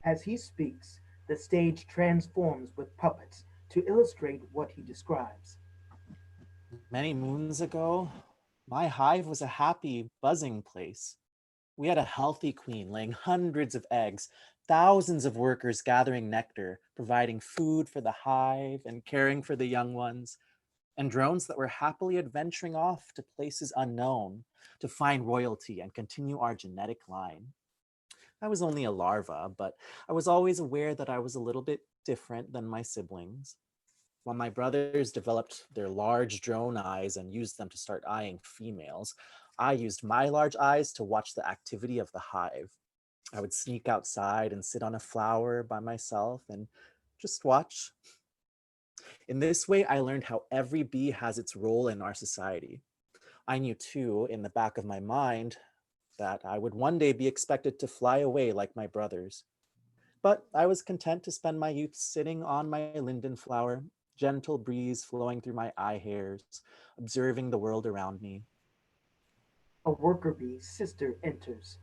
As he speaks, the stage transforms with puppets to illustrate what he describes. Many moons ago, my hive was a happy, buzzing place. We had a healthy queen laying hundreds of eggs, thousands of workers gathering nectar, providing food for the hive and caring for the young ones, and drones that were happily adventuring off to places unknown to find royalty and continue our genetic line. I was only a larva, but I was always aware that I was a little bit different than my siblings. While my brothers developed their large drone eyes and used them to start eyeing females, I used my large eyes to watch the activity of the hive. I would sneak outside and sit on a flower by myself and just watch. In this way, I learned how every bee has its role in our society. I knew too, in the back of my mind, that I would one day be expected to fly away like my brothers. But I was content to spend my youth sitting on my linden flower, gentle breeze flowing through my eye hairs, observing the world around me. A worker bee's sister enters.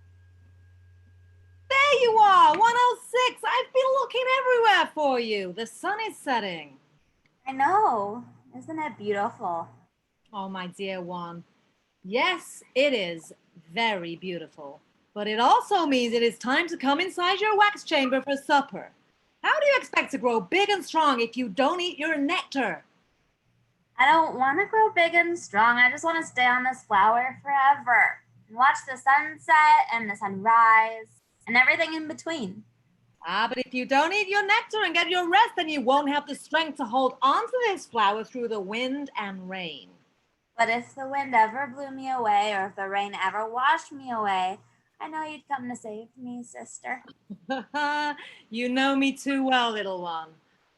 There you are, 106. I've been looking everywhere for you. The sun is setting. I know. Isn't it beautiful? Oh, my dear one. Yes, it is very beautiful. But it also means it is time to come inside your wax chamber for supper. How do you expect to grow big and strong if you don't eat your nectar? I don't want to grow big and strong. I just want to stay on this flower forever and watch the sunset and the sunrise and everything in between. Ah, but if you don't eat your nectar and get your rest, then you won't have the strength to hold on to this flower through the wind and rain. But if the wind ever blew me away or if the rain ever washed me away, I know you'd come to save me, sister. You know me too well, little one.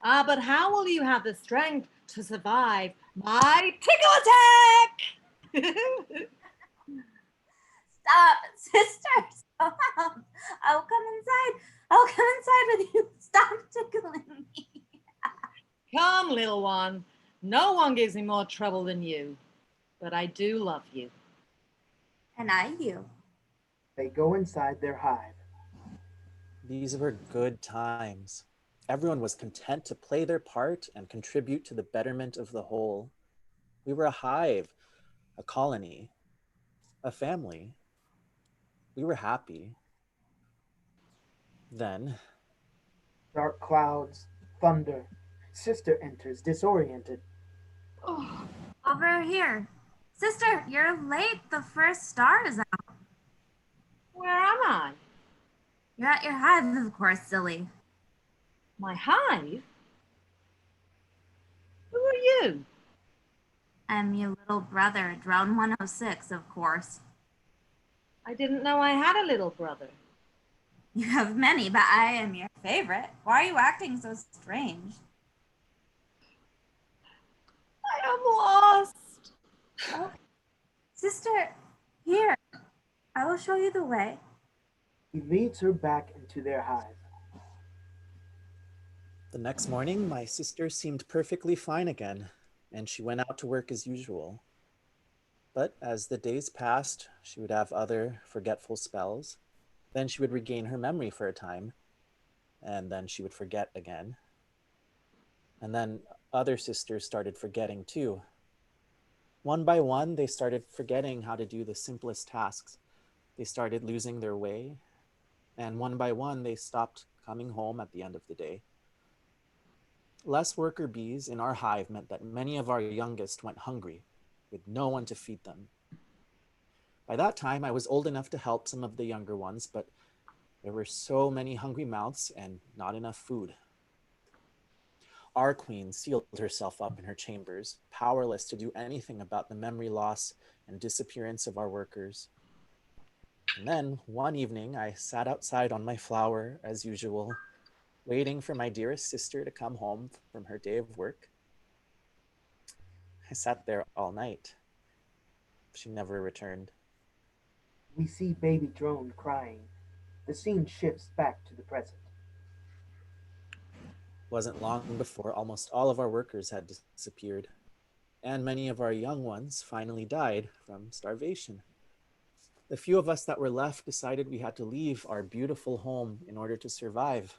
Ah, but how will you have the strength to survive my tickle attack? Stop, sister. Stop. I'll come inside. I'll come inside with you. Stop tickling me. Come, little one. No one gives me more trouble than you. But I do love you. And I you. They go inside their hive. These were good times. Everyone was content to play their part and contribute to the betterment of the whole. We were a hive, a colony, a family. We were happy. Then, dark clouds, thunder. Sister enters, disoriented. Oh, over here. Sister, you're late. The first star is out. Where am I? You're at your hive, of course, silly. My hive? Who are you? I'm your little brother, Drone 106, of course. I didn't know I had a little brother. You have many, but I am your favorite. Why are you acting so strange? I am lost. Oh, sister, here. I will show you the way. He leads her back into their hive. The next morning, my sister seemed perfectly fine again, and she went out to work as usual. But as the days passed, she would have other forgetful spells. Then she would regain her memory for a time, and then she would forget again. And then other sisters started forgetting too. One by one, they started forgetting how to do the simplest tasks. They started losing their way, and one by one, they stopped coming home at the end of the day. Less worker bees in our hive meant that many of our youngest went hungry, with no one to feed them. By that time, I was old enough to help some of the younger ones, but there were so many hungry mouths and not enough food. Our queen sealed herself up in her chambers, powerless to do anything about the memory loss and disappearance of our workers. And then, one evening, I sat outside on my flower, as usual, waiting for my dearest sister to come home from her day of work. I sat there all night. She never returned. We see baby drone crying. The scene shifts back to the present. Wasn't long before almost all of our workers had disappeared, and many of our young ones finally died from starvation. The few of us that were left decided we had to leave our beautiful home in order to survive.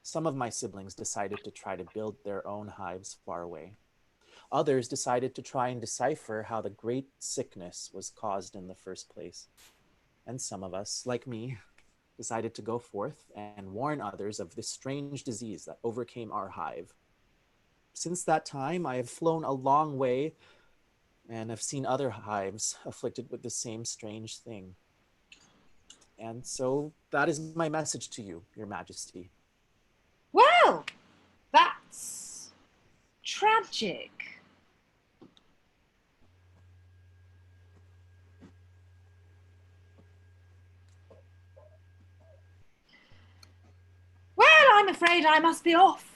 Some of my siblings decided to try to build their own hives far away. Others decided to try and decipher how the great sickness was caused in the first place. And some of us, like me, decided to go forth and warn others of this strange disease that overcame our hive. Since that time, I have flown a long way and have seen other hives afflicted with the same strange thing. And so that is my message to you, Your Majesty. Well, that's tragic. Well, I'm afraid I must be off.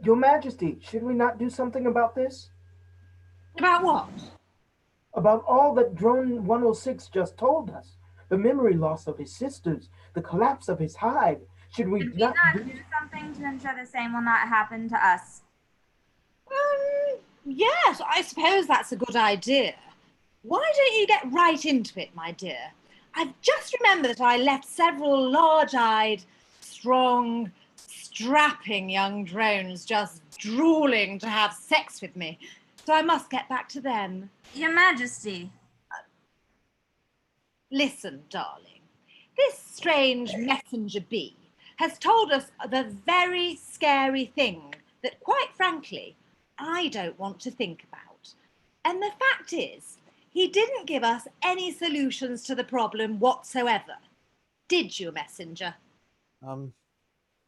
Your Majesty, should we not do something about this? About what? About all that Drone 106 just told us. The memory loss of his sisters, the collapse of his hive. Should we Should we not not do something to ensure the same will not happen to us? Yes, I suppose that's a good idea. Why don't you get right into it, my dear? I've just remembered that I left several large-eyed, strong, strapping young drones just drooling to have sex with me. So I must get back to them. Your Majesty. Listen, darling. This strange messenger bee has told us the very scary thing that, quite frankly, I don't want to think about. And the fact is, he didn't give us any solutions to the problem whatsoever. Did you, messenger?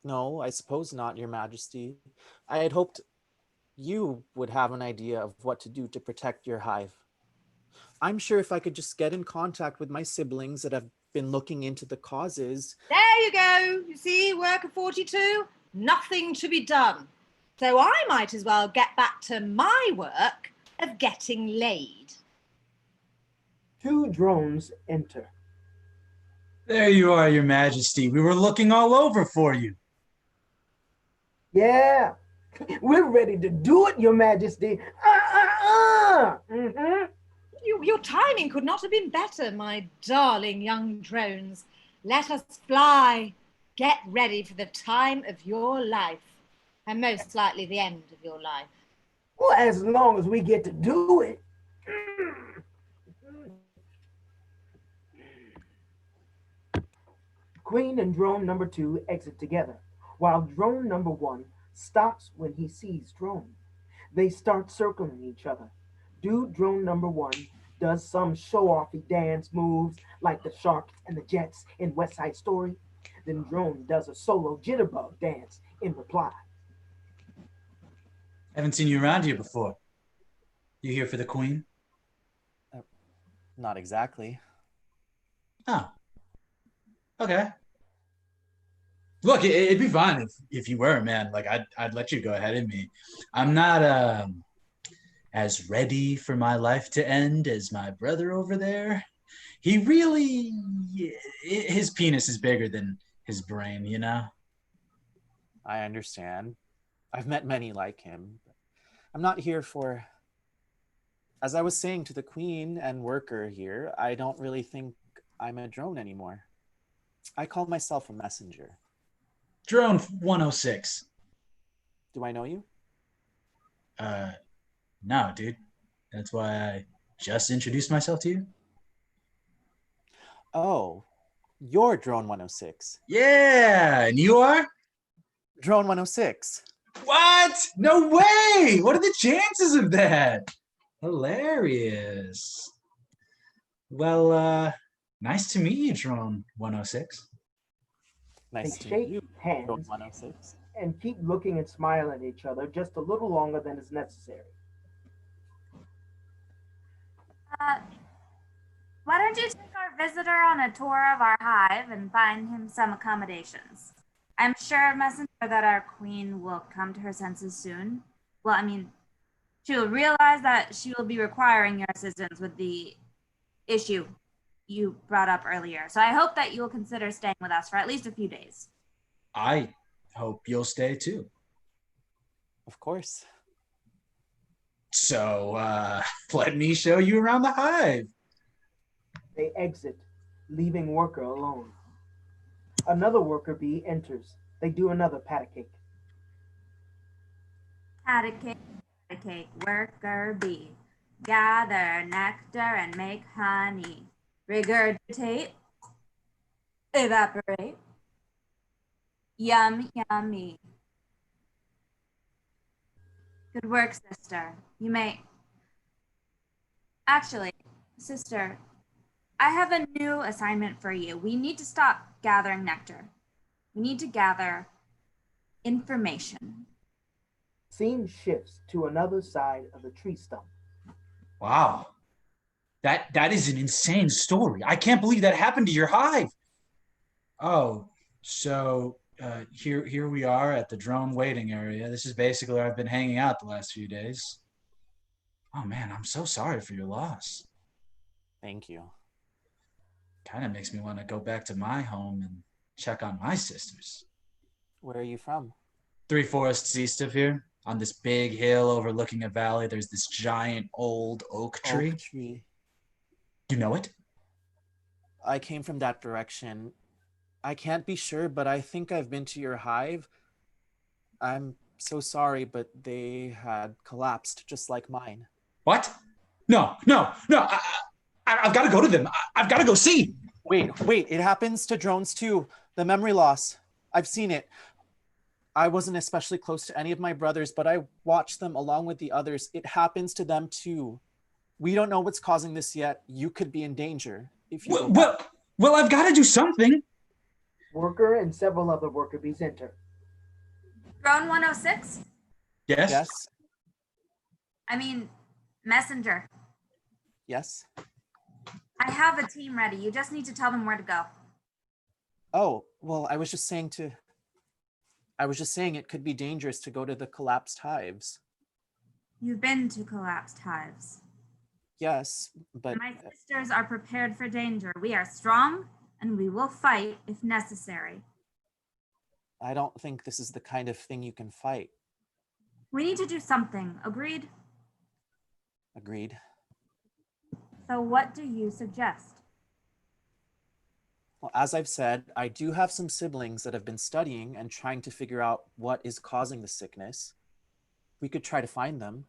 No, I suppose not, Your Majesty. I had hoped you would have an idea of what to do to protect your hive. I'm sure if I could just get in contact with my siblings that have been looking into the causes. There you go. You see, worker 42, nothing to be done. So I might as well get back to my work of getting laid. 2 drones enter. There you are, Your Majesty. We were looking all over for you. Yeah, we're ready to do it, Your Majesty. Mm-hmm. Your timing could not have been better, my darling young drones. Let us fly. Get ready for the time of your life, and most likely the end of your life. Well, as long as we get to do it. Queen and drone number 2 exit together, while drone number 1 stops when he sees drone. They start circling each other. Dude drone number 1 does some show-offy dance moves like the Sharks and the Jets in West Side Story. Then drone does a solo jitterbug dance in reply. Haven't seen you around here before. You here for the Queen? Not exactly. Oh. Okay. Look, it'd be fine if you were, man. Like I'd let you go ahead of me. I'm not as ready for my life to end as my brother over there. He really, his penis is bigger than his brain, you know? I understand. I've met many like him. I'm not here for, as I was saying to the Queen and worker here, I don't really think I'm a drone anymore. I call myself a messenger. Drone 106. Do I know you? No, dude. That's why I just introduced myself to you. Oh, you're Drone 106. Yeah, and you are? Drone 106. What? No way! What are the chances of that? Hilarious. Well, nice to meet you, Drone 106. Nice They to shake meet you, hands Drone 106. and keep looking and smiling at each other just a little longer than is necessary. Why don't you take our visitor on a tour of our hive and find him some accommodations? I'm sure, Messenger, that our queen will come to her senses soon. Well, I mean, she will realize that she will be requiring your assistance with the issue you brought up earlier. So I hope that you will consider staying with us for at least a few days. I hope you'll stay too. Of course. So, let me show you around the hive. They exit, leaving worker alone. Another worker bee enters. They do another pat a cake. Pat a cake, worker bee. Gather nectar and make honey. Regurgitate, evaporate. Yum, yummy. Good work, sister. You may... Actually, sister, I have a new assignment for you. We need to stop gathering nectar. We need to gather information. Scene shifts to another side of the tree stump. Wow. That is an insane story. I can't believe that happened to your hive. Oh, so here we are at the drone waiting area. This is basically where I've been hanging out the last few days. Oh man, I'm so sorry for your loss. Thank you. Kind of makes me want to go back to my home and check on my sisters. Where are you from? 3 forests east of here, on this big hill overlooking a valley, there's this giant old oak tree. Oak tree. You know it? I came from that direction. I can't be sure, but I think I've been to your hive. I'm so sorry, but they had collapsed just like mine. What? No. I've got to go to them. I've got to go see. Wait, it happens to drones too. The memory loss. I've seen it. I wasn't especially close to any of my brothers, but I watched them along with the others. It happens to them too. We don't know what's causing this yet. You could be in danger if you. Well, I've got to do something. Worker and several other worker bees enter. Drone 106? Yes. I mean, Messenger. Yes. I have a team ready. You just need to tell them where to go. Oh, well, I was just saying it could be dangerous to go to the collapsed hives. You've been to collapsed hives. Yes, but My sisters are prepared for danger. We are strong and we will fight if necessary. I don't think this is the kind of thing you can fight. We need to do something. Agreed? Agreed. So what do you suggest? Well, as I've said, I do have some siblings that have been studying and trying to figure out what is causing the sickness. We could try to find them.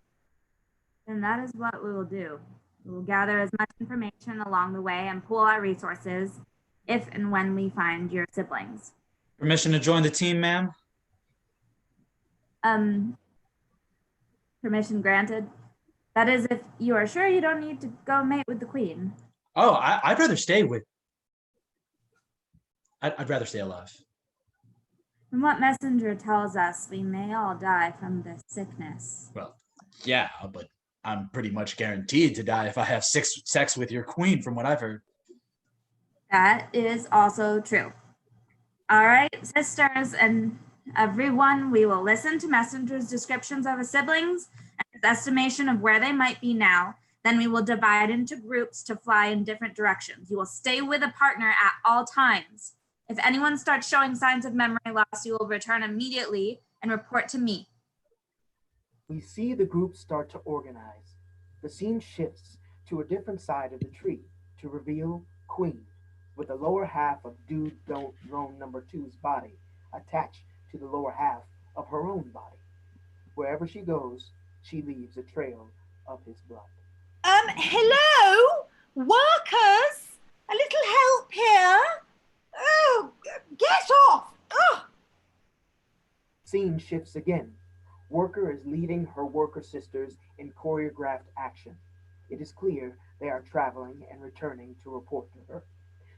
Then that is what we will do. We will gather as much information along the way and pool our resources if and when we find your siblings. Permission to join the team, ma'am? Permission granted. That is, if you are sure you don't need to go mate with the queen. Oh, I'd rather stay with... I'd rather stay alive. From what Messenger tells us, we may all die from this sickness. Well, yeah, but I'm pretty much guaranteed to die if I have sex with your queen, from what I've heard. That is also true. All right, sisters and everyone, we will listen to Messenger's descriptions of his siblings and his estimation of where they might be now. Then we will divide into groups to fly in different directions. You will stay with a partner at all times. If anyone starts showing signs of memory loss, you will return immediately and report to me. We see the group start to organize. The scene shifts to a different side of the tree to reveal Queen, with the lower half of Dude Don't Drone number 2's body attached to the lower half of her own body. Wherever she goes, she leaves a trail of his blood. Hello? Workers? A little help here? Oh, get off! Oh. Scene shifts again Worker is leading her worker sisters in choreographed action. It is clear they are traveling and returning to report to her.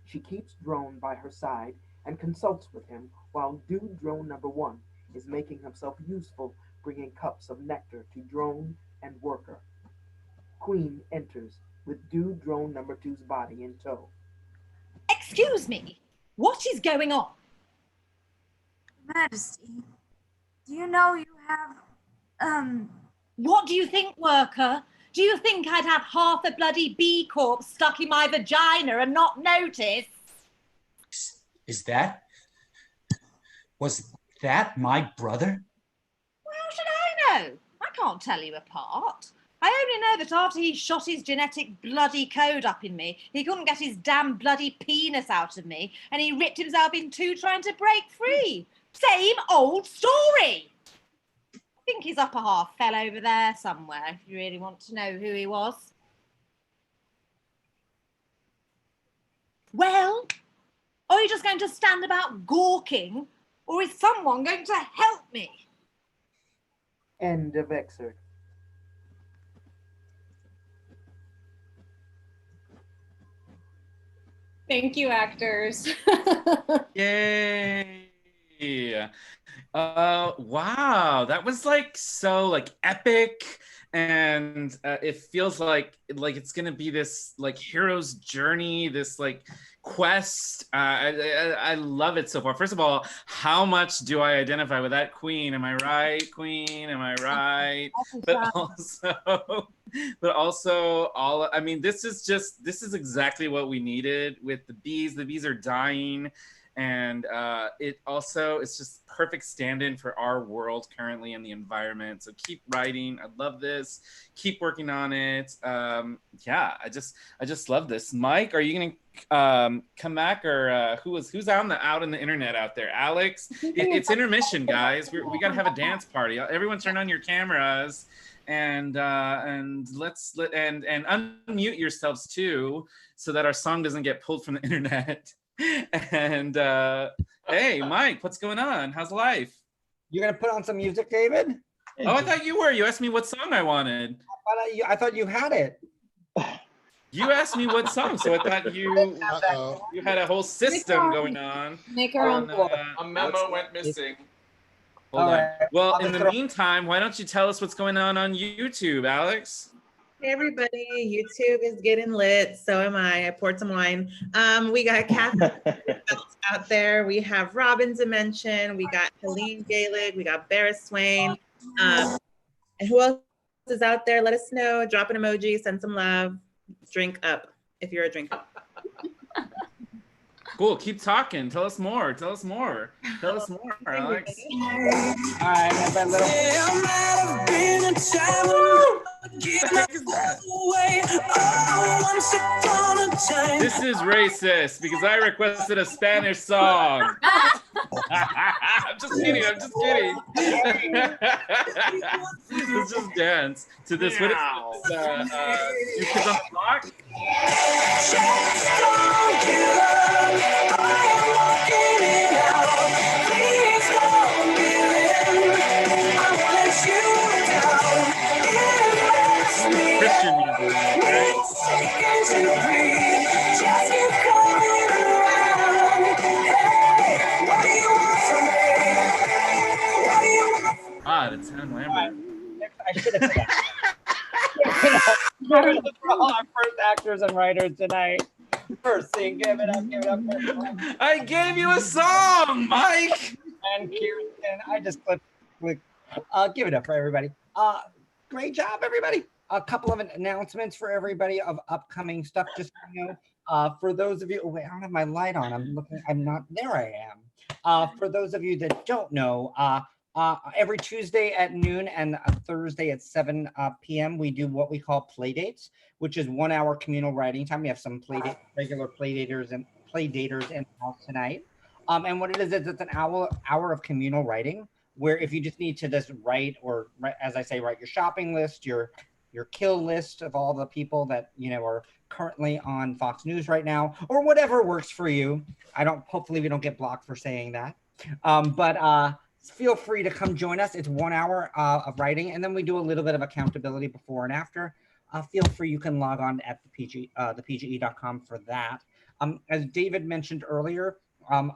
She keeps Drone by her side and consults with him while Dude Drone number 1 is making himself useful, bringing cups of nectar to Drone and Worker. Queen enters with Dude Drone number 2's body in tow. Excuse me, what is going on? Majesty, do you know you have, What do you think, Worker? Do you think I'd have half a bloody bee corpse stuck in my vagina and not notice? Was that my brother? Well, how should I know? I can't tell you apart. I only know that after he shot his genetic bloody code up in me, he couldn't get his damn bloody penis out of me, and he ripped himself in two trying to break free. Same old story. I think his upper half fell over there somewhere, if you really want to know who he was. Well, are you just going to stand about gawking, or is someone going to help me? End of excerpt. Thank you, actors. Yay! Wow, that was like so like epic, and it feels like it's gonna be this like hero's journey, this like quest. I love it so far. First of all, how much do I identify with that queen? Am I right, queen? Am I right? But also all, I mean, this is exactly what we needed with the bees. The bees are dying. And it's just perfect stand-in for our world currently in the environment. So keep writing. I love this. Keep working on it. Yeah, I just love this. Mike, are you gonna come back, or who's out in the internet out there? Alex, it's intermission, guys. We gotta have a dance party. Everyone, turn on your cameras and let's unmute yourselves too, so that our song doesn't get pulled from the internet. And hey, Mike, what's going on? How's life? You're gonna put on some music, David? Oh, I thought you were. You asked me what song I wanted. I thought you had it. You asked me what song, so I thought you had a whole system going on. Make our own. A memo went missing. Hold on. Well, in the meantime, why don't you tell us what's going on YouTube, Alex? Hey everybody, YouTube is getting lit. So am I. I poured some wine. We got Catherine out there. We have Robin Dimension. We got Helene Gaelig. We got Barris Swain. And who else is out there? Let us know. Drop an emoji. Send some love. Drink up if you're a drinker. Cool. Keep talking. Tell us more. Tell us more, Alex. All right, have that little. This is racist because I requested a Spanish song. I'm just kidding. Let's just dance to this. What is New Kids on the Block? Christian music, right? It's Sam Lambert. I should have said that. For all our first actors and writers tonight. First thing, give it up. I gave you a song, Mike. And Kirsten, I just clicked. Give it up for everybody. Great job, everybody. A couple of announcements for everybody of upcoming stuff. Just so you know, for those of you, wait, I don't have my light on. I'm not, there I am. For those of you that don't know, every Tuesday at noon and Thursday at 7 p.m. we do what we call play dates, which is 1 hour communal writing time. We have some regular play daters in the house tonight. And what it is it's an hour of communal writing, where if you just need to just write, or as I say, write your shopping list, your kill list of all the people that are currently on Fox News right now, or whatever works for you. Hopefully we don't get blocked for saying that. feel free to come join us. It's 1 hour of writing, and then we do a little bit of accountability before and after. Feel free, you can log on at thepge.com for that. As David mentioned earlier,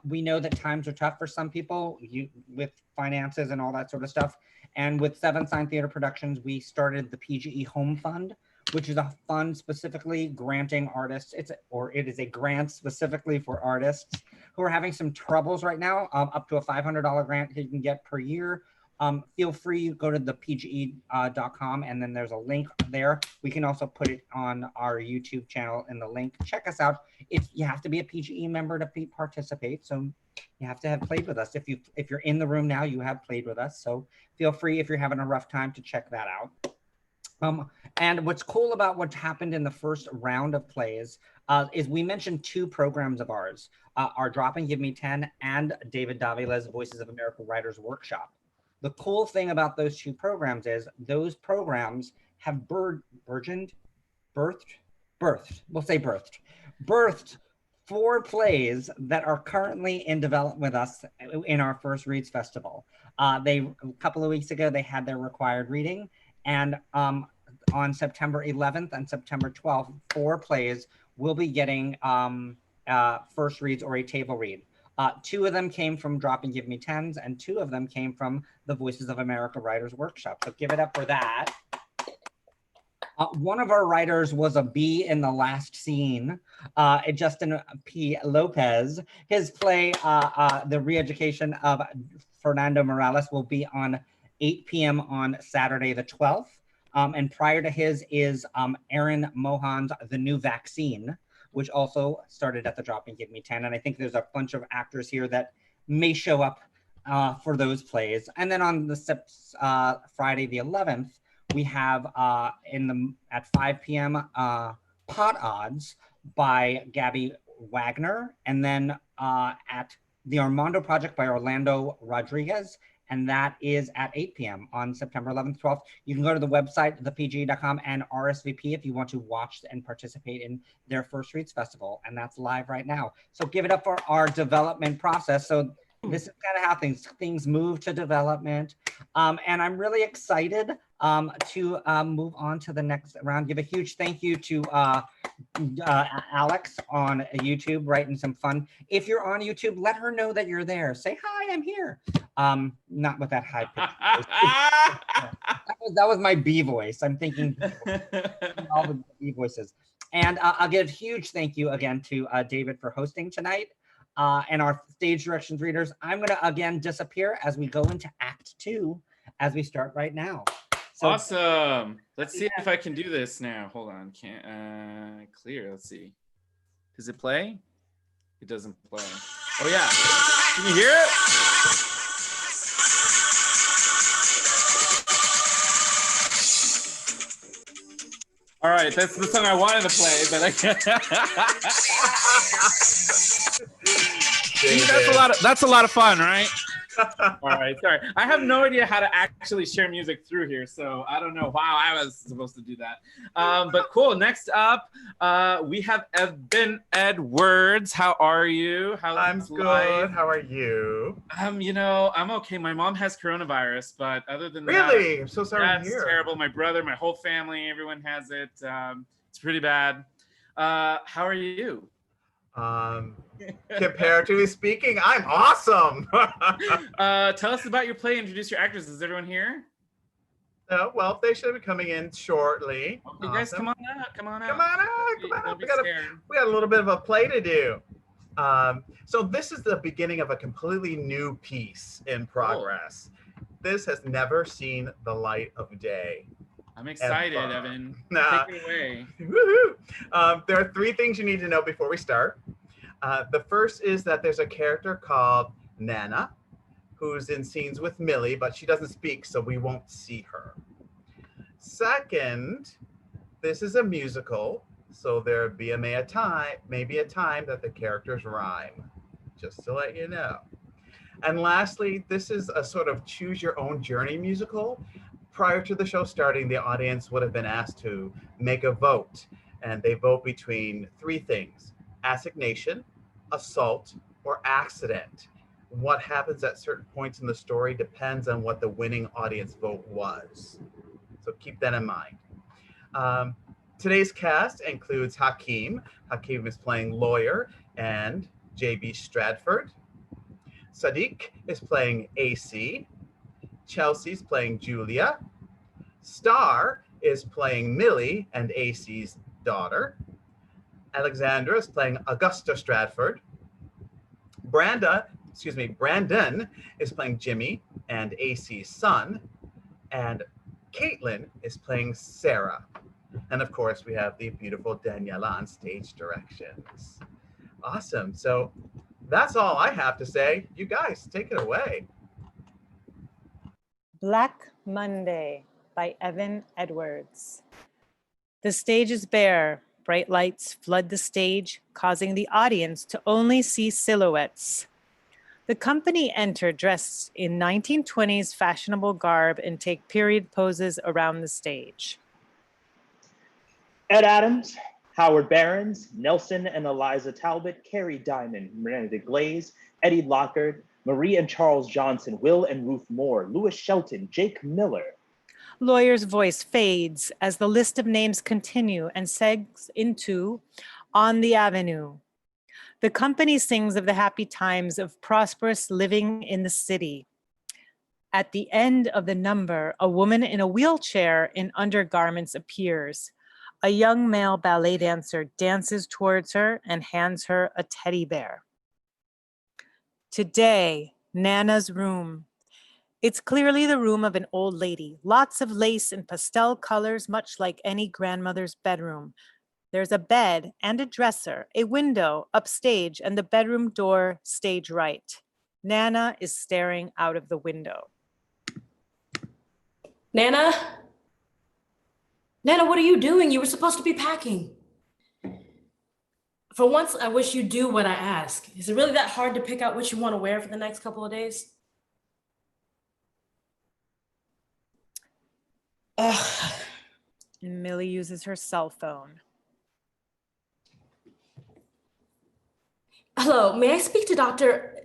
we know that times are tough for some people with finances and all that sort of stuff. And with Seven Sign Theater Productions, we started the PGE Home Fund, which is a fund specifically granting artists. It is a grant specifically for artists who are having some troubles right now, up to a $500 grant you can get per year. Feel free, go to thepge.com, and then there's a link there. We can also put it on our YouTube channel in the link. Check us out. You have to be a PGE member to participate, so you have to have played with us. If you're in the room now, you have played with us. So feel free, if you're having a rough time, to check that out. And what's cool about what happened in the first round of plays is we mentioned 2 programs of ours, our Drop and Give Me 10 and David Davila's Voices of America Writers Workshop. The cool thing about those 2 programs is those programs have birthed 4 plays that are currently in development with us in our First Reads Festival. A couple of weeks ago, they had their required reading, and on September 11th and September 12th, 4 plays will be getting first reads or a table read. 2 of them came from Drop and Give Me 10s, and 2 of them came from the Voices of America Writers Workshop. So give it up for that. One of our writers was a bee in the last scene, Justin P. Lopez. His play, The Re-Education of Fernando Morales, will be on 8 p.m. on Saturday the 12th. And prior to his is Aaron Mohan's The New Vaccine, which also started at the Drop and Give Me 10. And I think there's a bunch of actors here that may show up for those plays. And then on the Friday the 11th, we have at 5 p.m. Pot Odds by Gabby Wagner. And then at The Armando Project by Orlando Rodriguez. And that is at 8 p.m. on September 11th, 12th. You can go to the website, thepge.com, and RSVP if you want to watch and participate in their First Reads Festival. And that's live right now. So give it up for our development process. So this is kind of how things move to development. And I'm really excited to move on to the next round. Give a huge thank you to Alex on YouTube, writing some fun. If you're on YouTube, let her know that you're there. Say, hi, I'm here. Not with that high pitch. that was my B voice. I'm thinking all the B voices. And I'll give a huge thank you again to David for hosting tonight. And our stage directions readers. I'm going to again disappear as we go into Act 2 as we start right now. So, awesome. Let's see if I can do this now. Hold on. Can't clear. Let's see. Does it play? It doesn't play. Oh yeah. Can you hear it? All right, that's the song I wanted to play, but I can't. See, that's a lot of fun, right? All right, sorry. I have no idea how to actually share music through here, so I don't know how I was supposed to do that. But cool. Next up, we have Evan Edwards. How are you? I'm good. How are you? I'm okay. My mom has coronavirus, but other than that, really, I'm so sorry to hear. That's terrible. My brother, my whole family, everyone has it. It's pretty bad. How are you? Comparatively speaking, I'm awesome. Tell us about your play. Introduce your actors. Is everyone here? Well, they should be coming in shortly. Okay, guys, come on out. Come on out. Come on out. We got a little bit of a play to do. So this is the beginning of a completely new piece in progress. Cool. This has never seen the light of day. I'm excited, Evan. Take it away. Woohoo! There are 3 things you need to know before we start. The first is that there's a character called Nana, who's in scenes with Millie, but she doesn't speak, so we won't see her. Second, this is a musical, so there may be a time that the characters rhyme, just to let you know. And lastly, this is a sort of choose your own journey musical. Prior to the show starting, the audience would have been asked to make a vote, and they vote between 3 things: assignation, assault, or accident. what happens at certain points in the story depends on what the winning audience vote was. So keep that in mind. Today's cast includes Hakeem. Hakeem is playing lawyer and J.B. Stratford. Sadiq is playing AC. Chelsea's playing Julia. Star is playing Millie and AC's daughter. Alexandra is playing Augusta Stratford. Brandon is playing Jimmy and AC's son. And Caitlin is playing Sarah. And of course, we have the beautiful Daniela on stage directions. Awesome. So that's all I have to say. You guys, take it away. Black Monday by Evan Edwards. The stage is bare. Bright lights flood the stage, causing the audience to only see silhouettes. The company enter dressed in 1920s fashionable garb and take period poses around the stage. Ed Adams, Howard Behrens, Nelson and Eliza Talbot, Carrie Diamond, Miranda Glaze, Eddie Lockhart, Marie and Charles Johnson, Will and Ruth Moore, Louis Shelton, Jake Miller. Lawyer's voice fades as the list of names continue and segs into On the Avenue. The company sings of the happy times of prosperous living in the city. At the end of the number, a woman in a wheelchair in undergarments appears. A young male ballet dancer dances towards her and hands her a teddy bear. Today, Nana's room. It's clearly the room of an old lady. Lots of lace and pastel colors, much like any grandmother's bedroom. There's a bed and a dresser, a window upstage, and the bedroom door stage right. Nana is staring out of the window. Nana? Nana, what are you doing? You were supposed to be packing. For once, I wish you'd do what I ask. Is it really that hard to pick out what you want to wear for the next couple of days? Ugh. And Millie uses her cell phone. Hello, may I speak to Dr.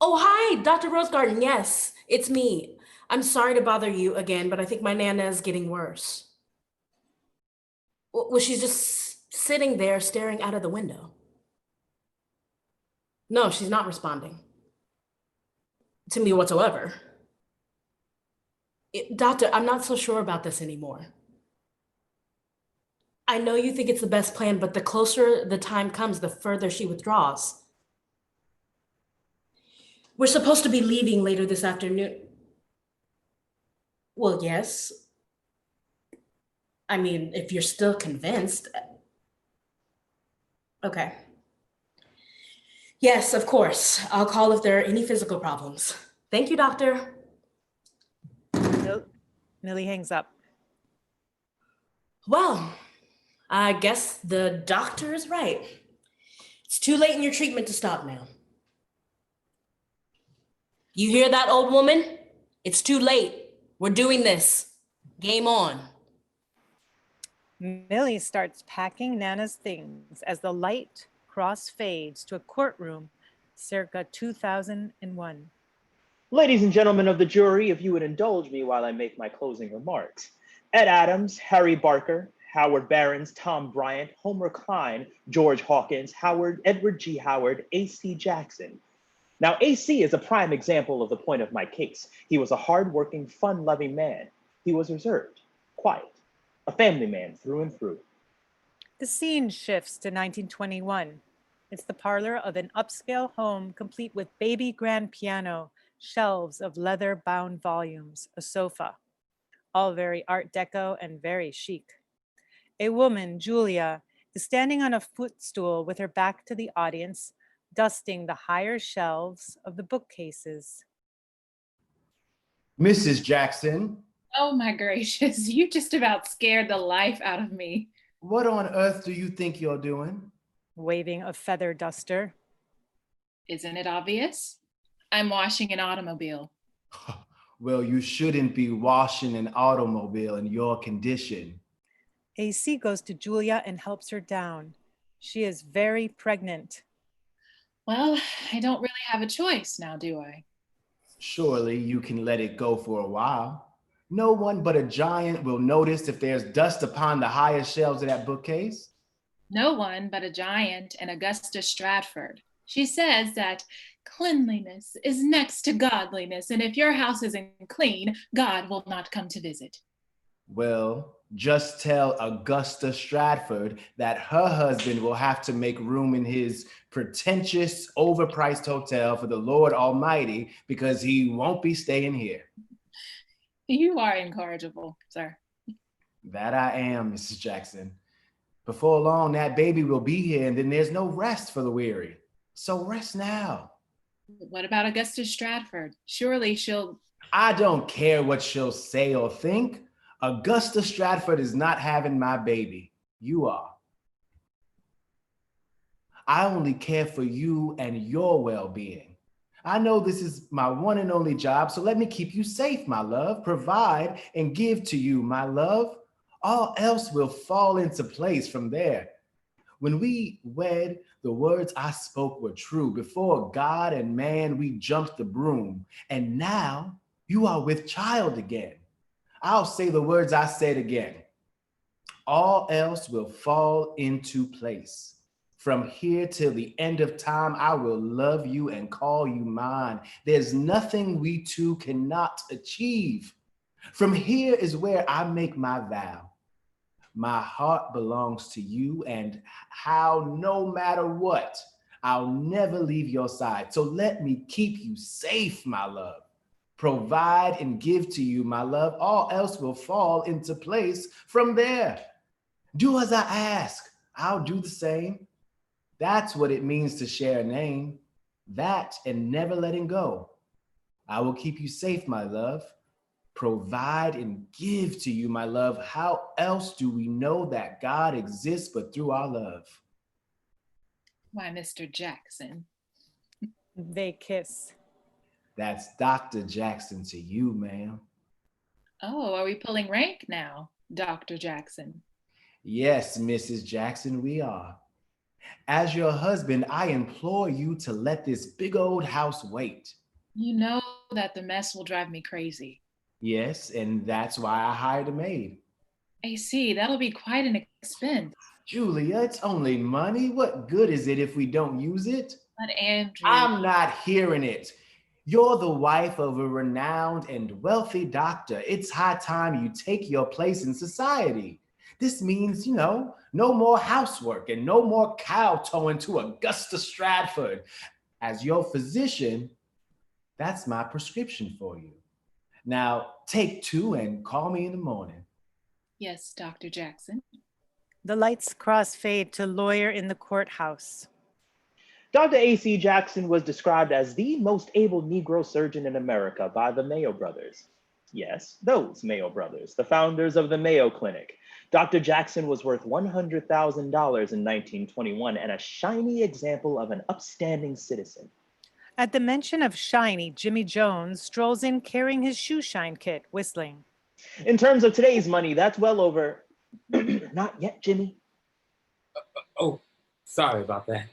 Oh, hi, Dr. Rosegarden. Yes, it's me. I'm sorry to bother you again, but I think my Nana is getting worse. Well, she's just sitting there staring out of the window. No, she's not responding to me whatsoever. Doctor, I'm not so sure about this anymore. I know you think it's the best plan, but the closer the time comes, the further she withdraws. We're supposed to be leaving later this afternoon. Well, yes. I mean, if you're still convinced. Okay. Yes, of course. I'll call if there are any physical problems. Thank you, doctor. Millie hangs up. Well, I guess the doctor is right. It's too late in your treatment to stop now. You hear that, old woman? It's too late. We're doing this. Game on. Millie starts packing Nana's things as the light cross fades to a courtroom circa 2001. Ladies and gentlemen of the jury, if you would indulge me while I make my closing remarks. Ed Adams, Harry Barker, Howard Behrens, Tom Bryant, Homer Klein, George Hawkins, Edward G. Howard, A.C. Jackson. Now, A.C. is a prime example of the point of my case. He was a hardworking, fun-loving man. He was reserved, quiet, a family man through and through. The scene shifts to 1921. It's the parlor of an upscale home complete with baby grand piano, shelves of leather-bound volumes, a sofa, all very Art Deco and very chic. A woman, Julia, is standing on a footstool with her back to the audience, dusting the higher shelves of the bookcases. Mrs. Jackson. Oh my gracious, you just about scared the life out of me. What on earth do you think you're doing? Waving a feather duster. Isn't it obvious? I'm washing an automobile. Well, you shouldn't be washing an automobile in your condition. AC goes to Julia and helps her down. She is very pregnant. Well, I don't really have a choice now, do I? Surely you can let it go for a while. No one but a giant will notice if there's dust upon the highest shelves of that bookcase. No one but a giant and Augusta Stratford. She says that cleanliness is next to godliness, and if your house isn't clean, God will not come to visit. Well, just tell Augusta Stratford that her husband will have to make room in his pretentious, overpriced hotel for the Lord Almighty because he won't be staying here. You are incorrigible, sir. That I am, Mrs. Jackson. Before long, that baby will be here, and then there's no rest for the weary. So rest now. What about Augusta Stratford? Surely she'll... I don't care what she'll say or think. Augusta Stratford is not having my baby. You are. I only care for you and your well-being. I know this is my one and only job, so let me keep you safe, my love. Provide and give to you, my love. All else will fall into place from there. When we wed, the words I spoke were true. Before God and man, we jumped the broom. And now you are with child again. I'll say the words I said again. All else will fall into place. From here till the end of time, I will love you and call you mine. There's nothing we two cannot achieve. From here is where I make my vow. My heart belongs to you, and how no matter what, I'll never leave your side. So let me keep you safe, my love. Provide and give to you, my love. All else will fall into place from there. Do as I ask. I'll do the same. That's what it means to share a name. That and never letting go. I will keep you safe, my love. Provide and give to you, my love. How else do we know that God exists but through our love? Why, Mr. Jackson. They kiss. That's Dr. Jackson to you, ma'am. Oh, are we pulling rank now, Dr. Jackson? Yes, Mrs. Jackson, we are. As your husband, I implore you to let this big old house wait. You know that the mess will drive me crazy. Yes, and that's why I hired a maid. I see, that'll be quite an expense. Julia, it's only money. What good is it if we don't use it? But Andrew... I'm not hearing it. You're the wife of a renowned and wealthy doctor. It's high time you take your place in society. This means, no more housework and no more kowtowing to Augusta Stratford. As your physician, that's my prescription for you. Now, take 2 and call me in the morning. Yes, Dr. Jackson. The lights crossfade to lawyer in the courthouse. Dr. A.C. Jackson was described as the most able Negro surgeon in America by the Mayo brothers. Yes, those Mayo brothers, the founders of the Mayo Clinic. Dr. Jackson was worth $100,000 in 1921 and a shiny example of an upstanding citizen. At the mention of shiny, Jimmy Jones strolls in carrying his shoe shine kit, whistling. In terms of today's money, that's well over... Not yet, Jimmy. Oh, sorry about that.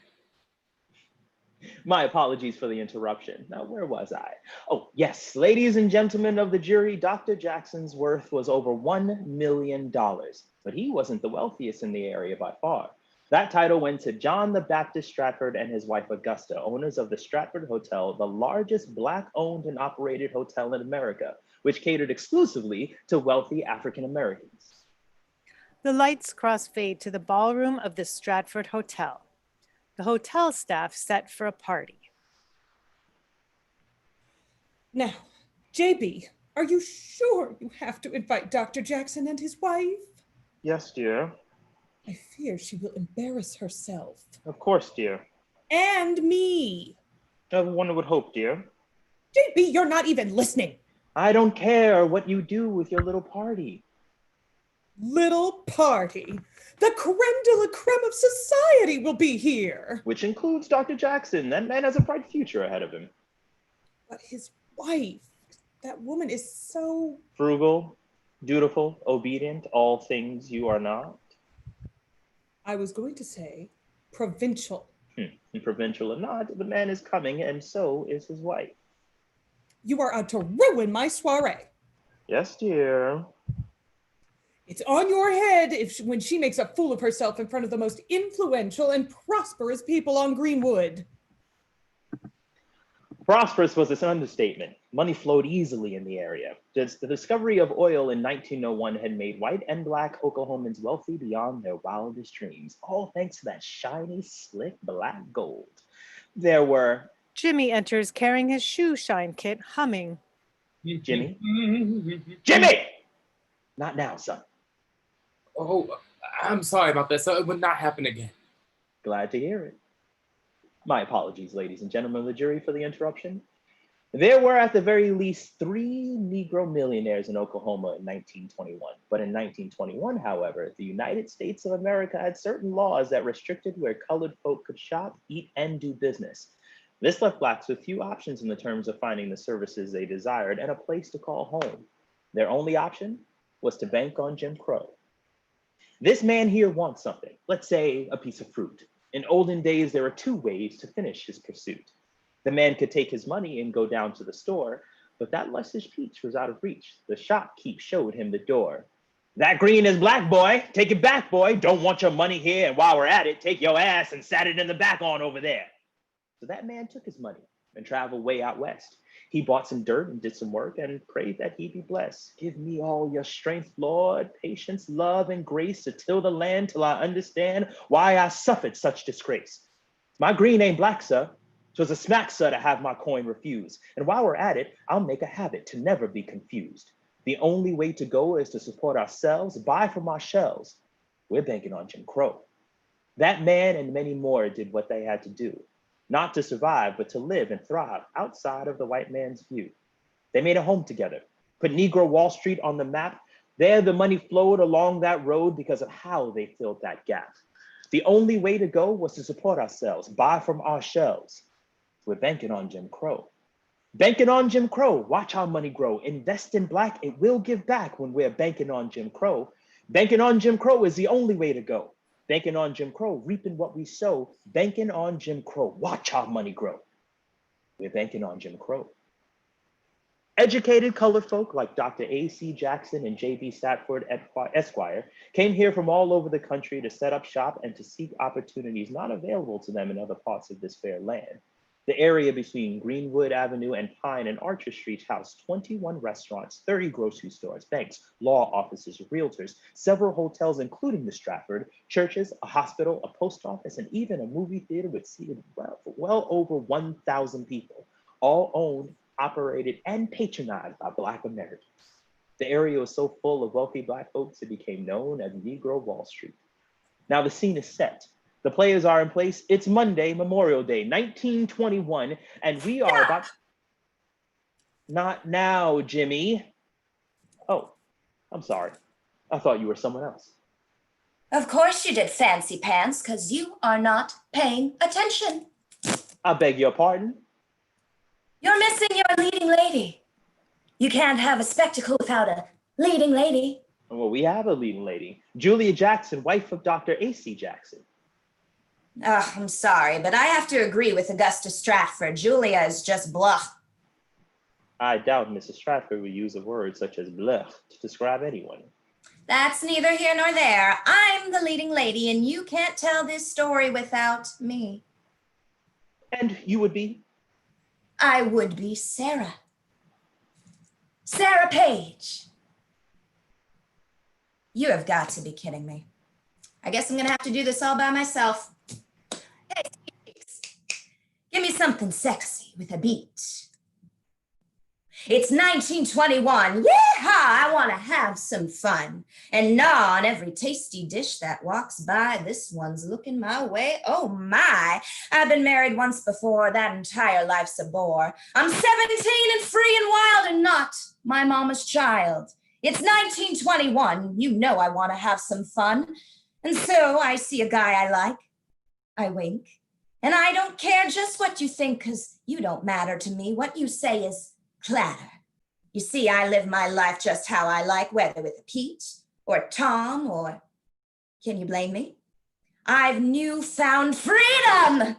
My apologies for the interruption. Now, where was I? Oh, yes, ladies and gentlemen of the jury, Dr. Jackson's worth was over $1 million, but he wasn't the wealthiest in the area by far. That title went to John the Baptist Stratford and his wife Augusta, owners of the Stratford Hotel, the largest Black-owned and operated hotel in America, which catered exclusively to wealthy African Americans. The lights crossfade to the ballroom of the Stratford Hotel. The hotel staff set for a party. Now, JB, are you sure you have to invite Dr. Jackson and his wife? Yes, dear. I fear she will embarrass herself. Of course, dear. And me. One would hope, dear. JB, you're not even listening. I don't care what you do with your little party. Little party? The creme de la creme of society will be here. Which includes Dr. Jackson. That man has a bright future ahead of him. But his wife, that woman is so... Frugal, dutiful, obedient, all things you are not. I was going to say provincial. Provincial or not, the man is coming, and so is his wife. You are out to ruin my soiree. Yes, dear. It's on your head when she makes a fool of herself in front of the most influential and prosperous people on Greenwood. Prosperous was its understatement. Money flowed easily in the area. The discovery of oil in 1901 had made white and black Oklahomans wealthy beyond their wildest dreams, all thanks to that shiny, slick black gold. There were... Jimmy enters carrying his shoe shine kit, humming. Jimmy? Jimmy! Not now, son. Oh, I'm sorry about that. So it would not happen again. Glad to hear it. My apologies, ladies and gentlemen of the jury, for the interruption. There were at the very least 3 Negro millionaires in Oklahoma in 1921. But in 1921, however, the United States of America had certain laws that restricted where colored folk could shop, eat, and do business. This left blacks with few options in the terms of finding the services they desired and a place to call home. Their only option was to bank on Jim Crow. This man here wants something, let's say a piece of fruit. In olden days, there were 2 ways to finish his pursuit. The man could take his money and go down to the store, but that luscious peach was out of reach. The shopkeep showed him the door. That green is black, boy. Take it back, boy. Don't want your money here, and while we're at it, take your ass and sat it in the back on over there. So that man took his money and traveled way out west. He bought some dirt and did some work and prayed that he be blessed. Give me all your strength, Lord, patience, love, and grace to till the land till I understand why I suffered such disgrace. My green ain't black, sir. 'Twas a smack, sir, to have my coin refused. And while we're at it, I'll make a habit to never be confused. The only way to go is to support ourselves, buy from our shells. We're banking on Jim Crow. That man and many more did what they had to do. Not to survive, but to live and thrive outside of the white man's view. They made a home together, put Negro Wall Street on the map. There the money flowed along that road because of how they filled that gap. The only way to go was to support ourselves, buy from our shells. We're banking on Jim Crow. Banking on Jim Crow, watch our money grow. Invest in black, it will give back when we're banking on Jim Crow. Banking on Jim Crow is the only way to go. Banking on Jim Crow, reaping what we sow. Banking on Jim Crow, watch our money grow. We're banking on Jim Crow. Educated colored folk like Dr. A.C. Jackson and J.B. Stafford Esquire came here from all over the country to set up shop and to seek opportunities not available to them in other parts of this fair land. The area between Greenwood Avenue and Pine and Archer Street housed 21 restaurants, 30 grocery stores, banks, law offices, realtors, several hotels, including the Stratford, churches, a hospital, a post office, and even a movie theater with seated well over 1,000 people, all owned, operated, and patronized by Black Americans. The area was so full of wealthy Black folks, it became known as Negro Wall Street. Now the scene is set. The players are in place. It's Monday, Memorial Day, 1921, and we are about... Not now, Jimmy. Oh, I'm sorry. I thought you were someone else. Of course you did, fancy pants, because you are not paying attention. I beg your pardon? You're missing your leading lady. You can't have a spectacle without a leading lady. Well, we have a leading lady. Julia Jackson, wife of Dr. A.C. Jackson. Oh, I'm sorry, but I have to agree with Augusta Stratford. Julia is just blah. I doubt Mrs. Stratford would use a word such as blah to describe anyone. That's neither here nor there. I'm the leading lady, and you can't tell this story without me. And you would be? I would be Sarah. Sarah Page. You have got to be kidding me. I guess I'm gonna have to do this all by myself. Hey, Steve, give me something sexy with a beat. It's 1921. Yeehaw! I want to have some fun and gnaw on every tasty dish that walks by. This one's looking my way. Oh my! I've been married once before. That entire life's a bore. I'm 17 and free and wild and not my mama's child. It's 1921. You know I want to have some fun. And so I see a guy I like. I wink. And I don't care just what you think, because you don't matter to me. What you say is clatter. You see, I live my life just how I like, whether with a Pete or Tom or... Can you blame me? I've newfound freedom.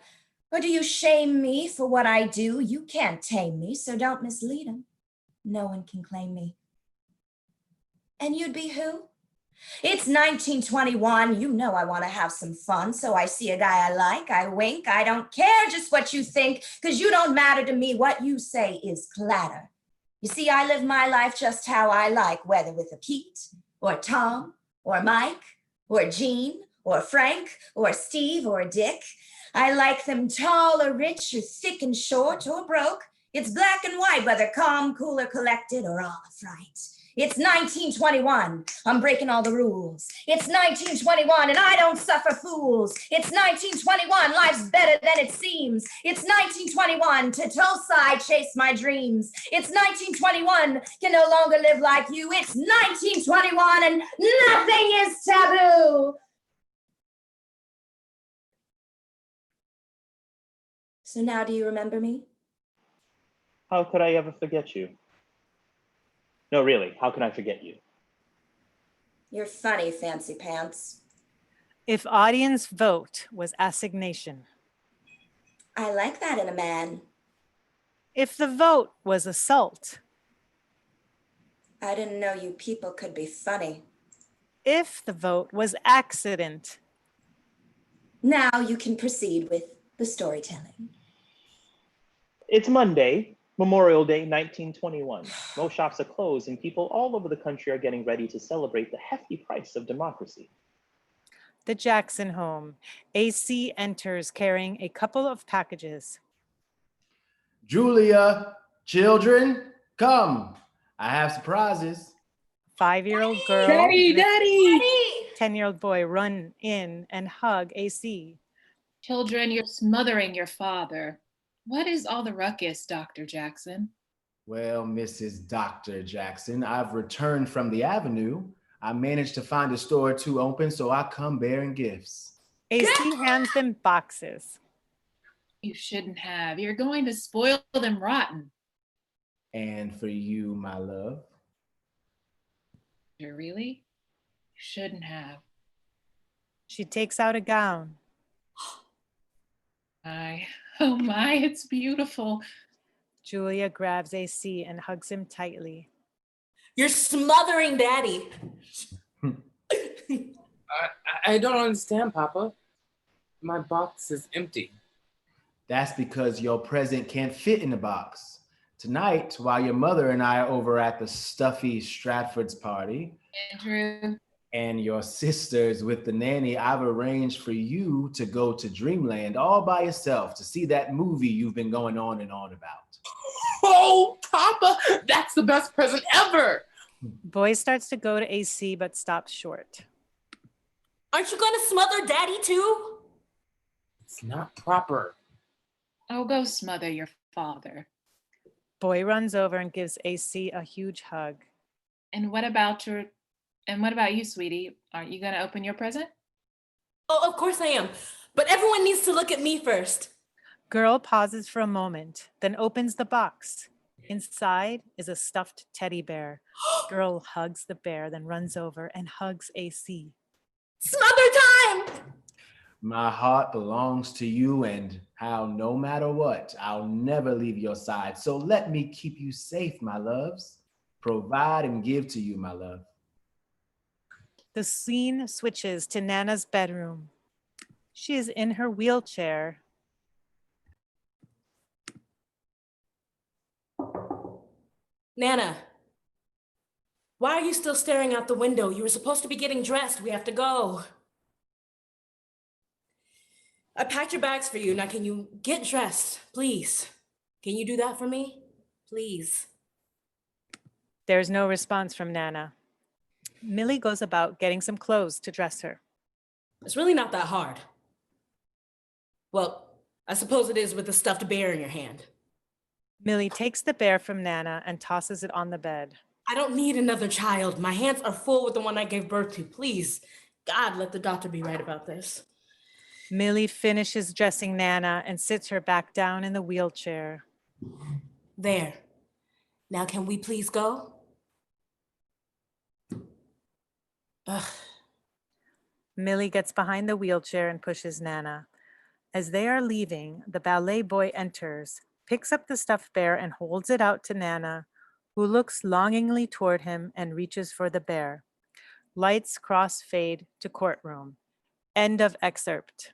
Or do you shame me for what I do? You can't tame me, so don't mislead him. No one can claim me. And you'd be who? It's 1921. You know I want to have some fun, so I see a guy I like, I wink. I don't care just what you think, because you don't matter to me. What you say is clatter. You see, I live my life just how I like, whether with a Pete, or Tom, or Mike, or Gene, or Frank, or Steve, or Dick. I like them tall or rich, or thick and short, or broke. It's black and white, whether calm, cool, or collected, or all a fright. It's 1921. I'm breaking all the rules. It's 1921, and I don't suffer fools. It's 1921. Life's better than it seems. It's 1921. To Tulsa, I chase my dreams. It's 1921. Can no longer live like you. It's 1921, and nothing is taboo. So now, do you remember me? How could I ever forget you? No, really, how can I forget you? You're funny, Fancy Pants. If audience vote was assignation. I like that in a man. If the vote was assault. I didn't know you people could be funny. If the vote was accident. Now you can proceed with the storytelling. It's Monday, Memorial Day 1921. Most shops are closed and people all over the country are getting ready to celebrate the hefty price of democracy. The Jackson home. AC enters carrying a couple of packages. Julia, children, come. I have surprises. 5-year-old girl. Daddy, and a Daddy! 10-year-old boy run in and hug AC. Children, you're smothering your father. What is all the ruckus, Dr. Jackson? Well, Mrs. Dr. Jackson, I've returned from the avenue. I managed to find a store or two open, so I come bearing gifts. AC hands them boxes. You shouldn't have. You're going to spoil them rotten. And for you, my love. You really? You shouldn't have. She takes out a gown. Oh my, it's beautiful. Julia grabs AC and hugs him tightly. You're smothering Daddy. I don't understand, Papa. My box is empty. That's because your present can't fit in the box. Tonight, while your mother and I are over at the stuffy Stratford's party, Andrew, and your sisters with the nanny, I've arranged for you to go to Dreamland all by yourself to see that movie you've been going on and on about. Oh, Papa, that's the best present ever. Boy starts to go to AC but stops short. Aren't you going to smother Daddy too? It's not proper. oh, go smother your father. Boy runs over and gives AC a huge hug. And what about you, sweetie? Aren't you going to open your present? Oh, of course I am. But everyone needs to look at me first. Girl pauses for a moment, then opens the box. Inside is a stuffed teddy bear. Girl hugs the bear, then runs over and hugs AC. Smother time! My heart belongs to you, and how no matter what, I'll never leave your side. So let me keep you safe, my loves. Provide and give to you, my love. The scene switches to Nana's bedroom. She is in her wheelchair. Nana, why are you still staring out the window? You were supposed to be getting dressed. We have to go. I packed your bags for you. Now can you get dressed, please? Can you do that for me? Please. There's no response from Nana. Millie goes about getting some clothes to dress her. It's really not that hard. Well, I suppose it is with the stuffed bear in your hand. Millie takes the bear from Nana and tosses it on the bed. I don't need another child. My hands are full with the one I gave birth to. Please, God, let the doctor be right about this. Millie finishes dressing Nana and sits her back down in the wheelchair. There. Now can we please go? Ugh. Millie gets behind the wheelchair and pushes Nana. As they are leaving, the ballet boy enters, picks up the stuffed bear and holds it out to Nana, who looks longingly toward him and reaches for the bear. Lights cross-fade to courtroom. End of excerpt.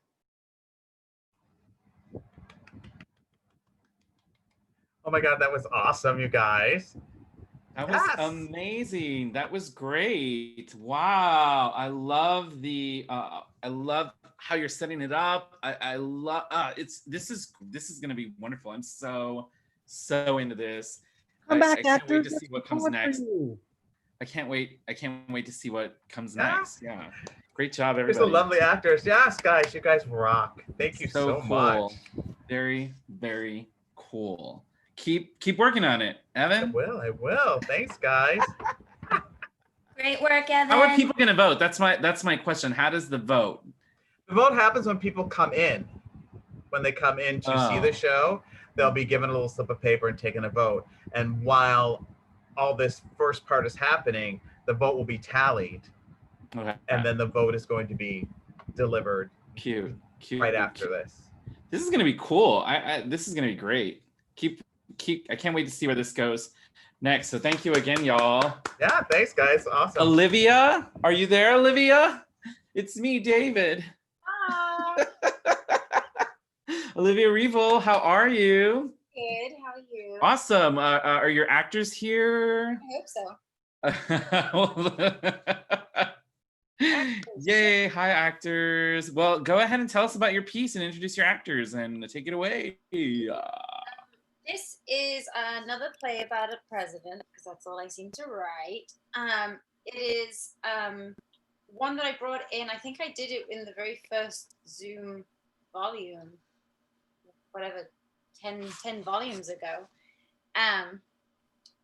Oh my God, that was awesome, you guys. That was amazing. That was great. Wow. I love how you're setting it up. I love this is gonna be wonderful. I'm so into this. Come back, I can't wait actors. to see what Let's comes record for next. you. I can't wait to see what comes next. Yeah. Great job, There's everybody. the lovely actors. Yes, guys, you guys rock. Thank you so cool. much. Very, very cool. Keep working on it, Evan. I will. Thanks, guys. Great work, Evan. How are people gonna vote? That's my question. How does the vote? The vote happens when people come in. When they come in to see the show, they'll be given a little slip of paper and taken a vote. And while all this first part is happening, the vote will be tallied. Okay. And then the vote is going to be delivered cute right after this. This is gonna be cool. This is gonna be great. I can't wait to see where this goes next. So thank you again, y'all. Yeah, thanks, guys. Awesome. Olivia, are you there, Olivia? It's me, David. Olivia Revel, how are you? Good. How are you? Awesome. Are your actors here? I hope so. Yay. Hi, actors. Well, go ahead and tell us about your piece and introduce your actors and take it away. This is another play about a president, because that's all I seem to write. It is one that I brought in. I think I did it in the very first Zoom volume, whatever, 10 volumes ago.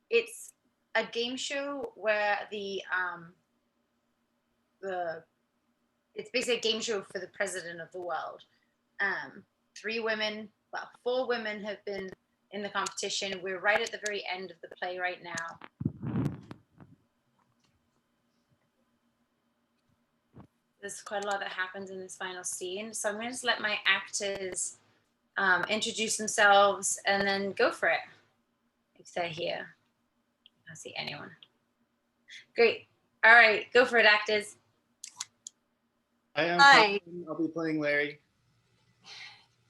It's a game show where it's basically a game show for the president of the world. 4 women have been in the competition. We're right at the very end of the play right now. There's quite a lot that happens in this final scene. So I'm going to just let my actors introduce themselves and then go for it. If they're here. I don't see anyone. Great. All right, go for it, actors. Hi. I'll be playing Larry.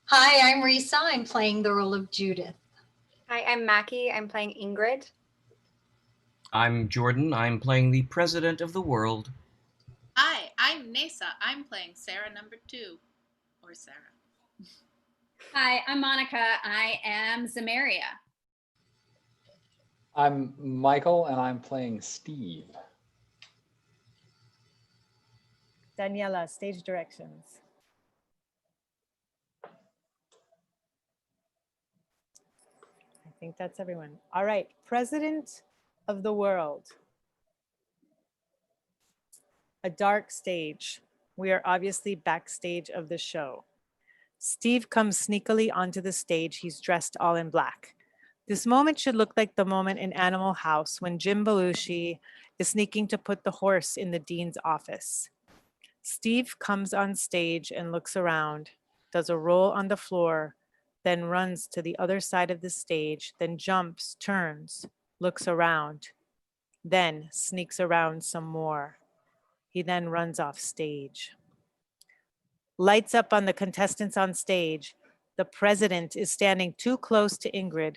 Hi, I'm Risa. I'm playing the role of Judith. Hi, I'm Mackie. I'm playing Ingrid. I'm Jordan. I'm playing the president of the world. Hi, I'm Nesa. I'm playing Sarah number 2, or Sarah. Hi, I'm Monica. I am Zamaria. I'm Michael, and I'm playing Steve. Daniela, stage directions. I think that's everyone. All right, president of the world. A dark stage. We are obviously backstage of the show. Steve comes sneakily onto the stage. He's dressed all in black. This moment should look like the moment in Animal House when Jim Belushi is sneaking to put the horse in the dean's office. Steve comes on stage and looks around, does a roll on the floor, then runs to the other side of the stage, then jumps, turns, looks around, then sneaks around some more. He then runs off stage. Lights up on the contestants on stage. The president is standing too close to Ingrid.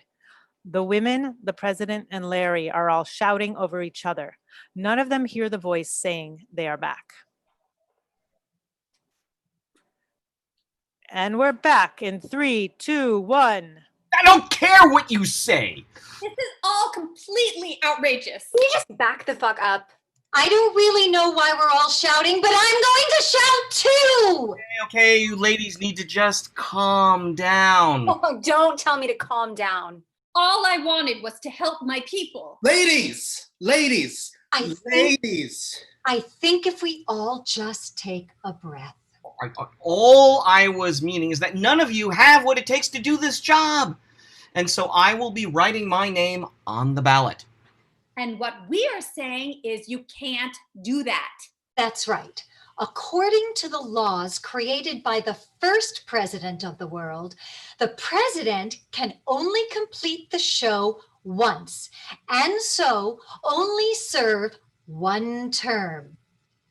The women, the president, and Larry are all shouting over each other. None of them hear the voice saying they are back. And we're back in 3, 2, 1. I don't care what you say. This is all completely outrageous. Can you just back the fuck up? I don't really know why we're all shouting, but I'm going to shout too! Okay, you ladies need to just calm down. Oh, don't tell me to calm down. All I wanted was to help my people. Ladies! I think if we all just take a breath. All I was meaning is that none of you have what it takes to do this job. And so I will be writing my name on the ballot. And what we are saying is you can't do that. That's right. According to the laws created by the first president of the world, the president can only complete the show once, and so only serve one term.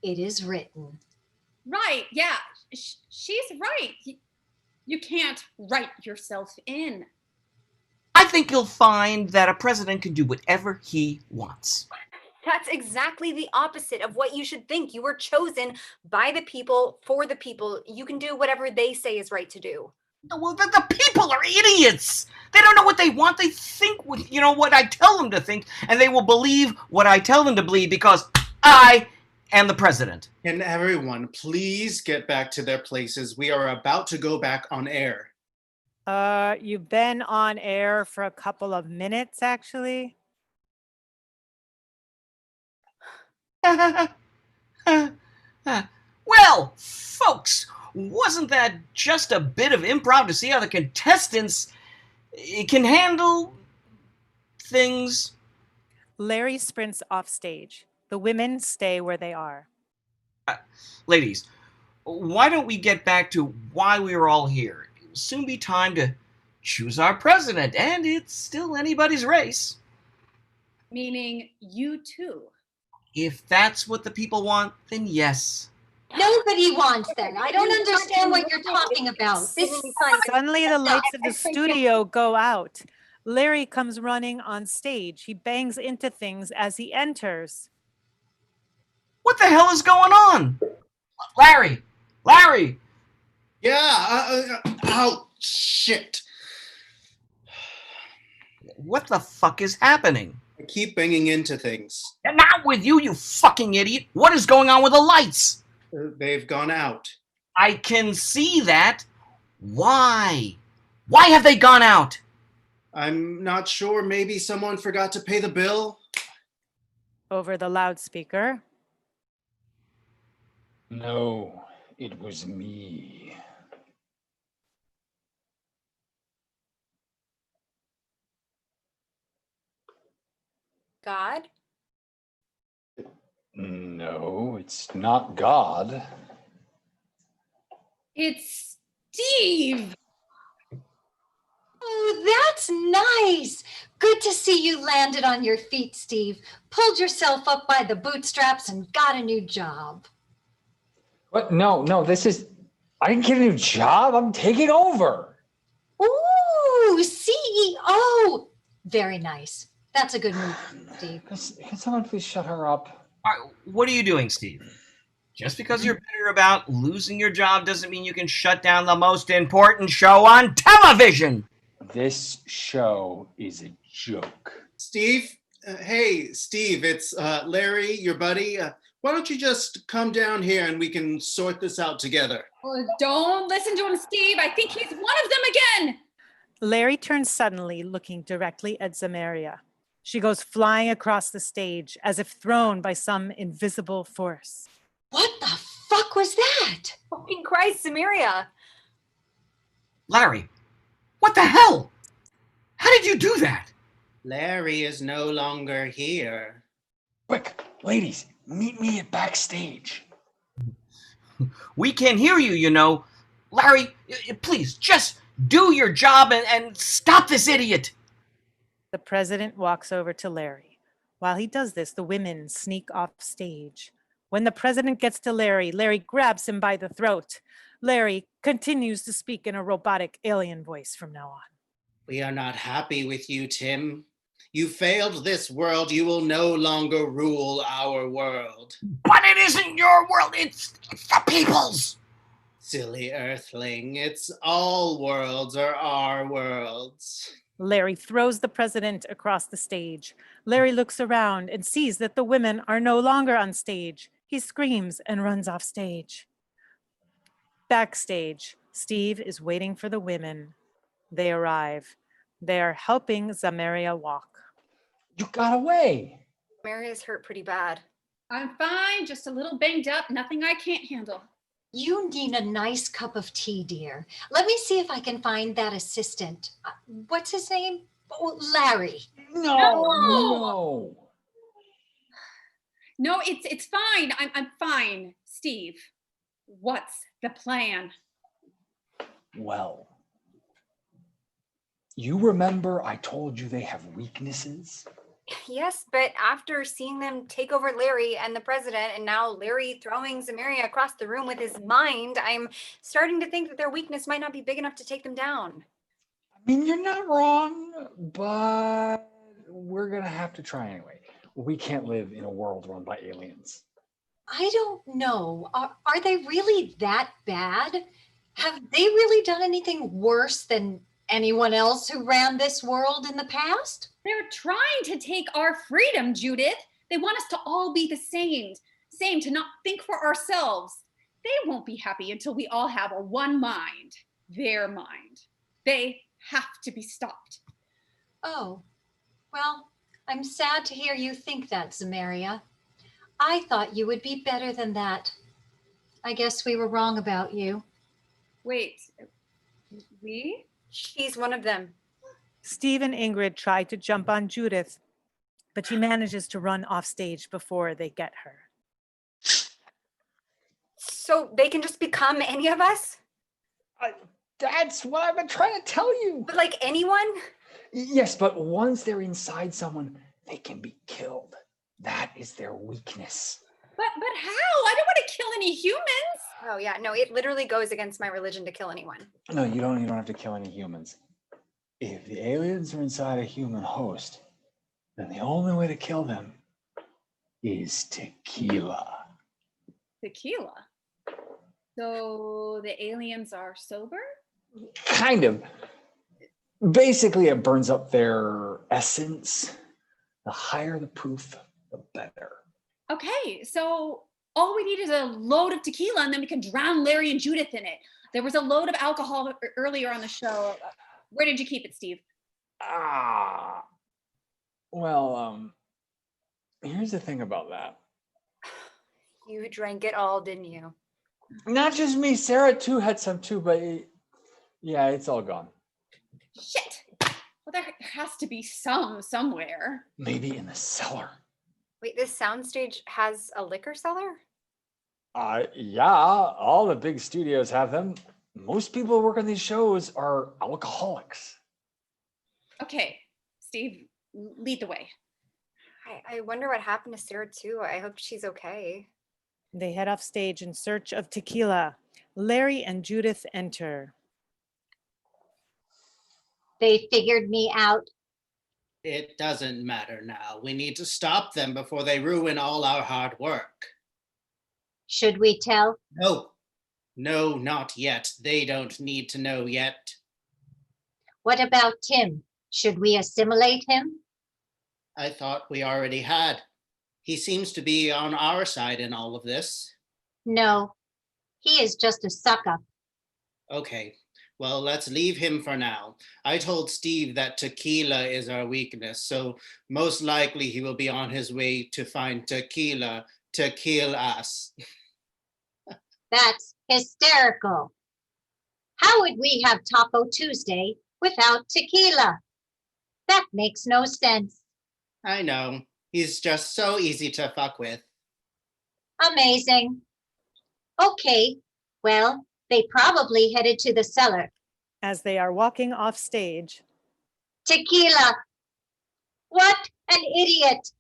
It is written. Right, yeah, she's right. You can't write yourself in. I think you'll find that a president can do whatever he wants. That's exactly the opposite of what you should think. You were chosen by the people, for the people. You can do whatever they say is right to do. Well, the people are idiots. They don't know what they want. They think what I tell them to think, and they will believe what I tell them to believe because I am the president. Can everyone please get back to their places? We are about to go back on air. You've been on air for a couple of minutes, actually. Well, folks, wasn't that just a bit of improv to see how the contestants can handle things? Larry sprints off stage. The women stay where they are. Ladies, why don't we get back to why we are all here? It will soon be time to choose our president, and it's still anybody's race. Meaning you too. If that's what the people want, then yes. Nobody wants that. I don't understand what you're talking about. Suddenly the lights of the studio go out. Larry comes running on stage. He bangs into things as he enters. What the hell is going on? Larry! Larry! Yeah, oh, shit. What the fuck is happening? I keep banging into things. And not with you, you fucking idiot! What is going on with the lights? They've gone out. I can see that. Why? Why have they gone out? I'm not sure. Maybe someone forgot to pay the bill? Over the loudspeaker. No, it was me. God? No, it's not God. It's Steve. Oh, that's nice. Good to see you landed on your feet, Steve. Pulled yourself up by the bootstraps and got a new job. What? No, I didn't get a new job. I'm taking over. Ooh, CEO. Very nice. That's a good move, Steve. Can someone please shut her up? What are you doing, Steve? Just because you're bitter about losing your job doesn't mean you can shut down the most important show on television. This show is a joke. Steve? Hey, Steve, it's Larry, your buddy. Why don't you just come down here and we can sort this out together? Well, don't listen to him, Steve. I think he's one of them again. Larry turns suddenly, looking directly at Zamaria. She goes flying across the stage as if thrown by some invisible force. What the fuck was that? Fucking Christ, Zamaria. Larry, what the hell? How did you do that? Larry is no longer here. Quick, ladies, meet me at backstage. We can't hear you, you know. Larry, please, just do your job and stop this idiot. The president walks over to Larry. While he does this, the women sneak off stage. When the president gets to Larry, Larry grabs him by the throat. Larry continues to speak in a robotic alien voice from now on. We are not happy with you, Tim. You failed this world. You will no longer rule our world. But it isn't your world. It's the people's. Silly earthling. It's all worlds are our worlds. Larry throws the president across the stage. Larry looks around and sees that the women are no longer on stage. He screams and runs off stage. Backstage, Steve is waiting for the women. They arrive. They are helping Zamaria walk. You got away. Zamaria's hurt pretty bad. I'm fine, just a little banged up, nothing I can't handle. You need a nice cup of tea, dear. Let me see if I can find that assistant. What's his name? Oh, Larry. No. No, it's fine. I'm fine, Steve. What's the plan? Well, you remember I told you they have weaknesses? Yes, but after seeing them take over Larry and the president, and now Larry throwing Zamaria across the room with his mind, I'm starting to think that their weakness might not be big enough to take them down. I mean, you're not wrong, but we're gonna have to try anyway. We can't live in a world run by aliens. I don't know. Are they really that bad? Have they really done anything worse than anyone else who ran this world in the past? They're trying to take our freedom, Judith. They want us to all be the same, to not think for ourselves. They won't be happy until we all have a one mind, their mind. They have to be stopped. Oh, well, I'm sad to hear you think that, Zamaria. I thought you would be better than that. I guess we were wrong about you. Wait, we? She's one of them. Steve and Ingrid try to jump on Judith, but she manages to run off stage before they get her. So they can just become any of us? That's what I've been trying to tell you. But like anyone? Yes, but once they're inside someone, they can be killed. That is their weakness. But how? I don't want to kill any humans. Oh yeah, no, it literally goes against my religion to kill anyone. No, you don't have to kill any humans. If the aliens are inside a human host, then the only way to kill them is tequila. Tequila? So the aliens are sober? Kind of. Basically, it burns up their essence. The higher the proof, the better. Okay, so all we need is a load of tequila and then we can drown Larry and Judith in it. There was a load of alcohol earlier on the show. Where did you keep it, Steve? Well, here's the thing about that. You drank it all, didn't you? Not just me, Sarah too had some too, but yeah, it's all gone. Shit. Well, there has to be some somewhere. Maybe in the cellar. Wait, this soundstage has a liquor cellar? Yeah, all the big studios have them. Most people who work on these shows are alcoholics. Okay, Steve, lead the way. I wonder what happened to Sarah too. I hope she's okay. They head off stage in search of tequila. Larry and Judith enter. They figured me out. It doesn't matter now. We need to stop them before they ruin all our hard work. Should we tell? No. No, not yet. They don't need to know yet. What about Tim? Should we assimilate him? I thought we already had. He seems to be on our side in all of this. No, he is just a suck-up. Okay, well, let's leave him for now. I told Steve that tequila is our weakness, so most likely he will be on his way to find tequila to kill us. That's hysterical. How would we have Taco Tuesday without tequila? That makes no sense. I know. He's just so easy to fuck with. Amazing. Okay, well, they probably headed to the cellar. As they are walking off stage. Tequila. What an idiot.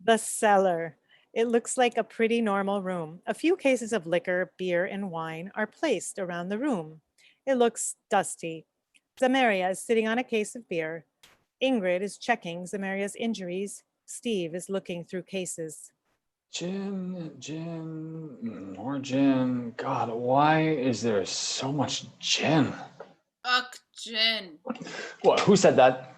The cellar. It looks like a pretty normal room. A few cases of liquor, beer, and wine are placed around the room. It looks dusty. Zamaria is sitting on a case of beer. Ingrid is checking Zamaria's injuries. Steve is looking through cases. Gin, more gin. God, why is there so much gin? Fuck gin. What? Who said that?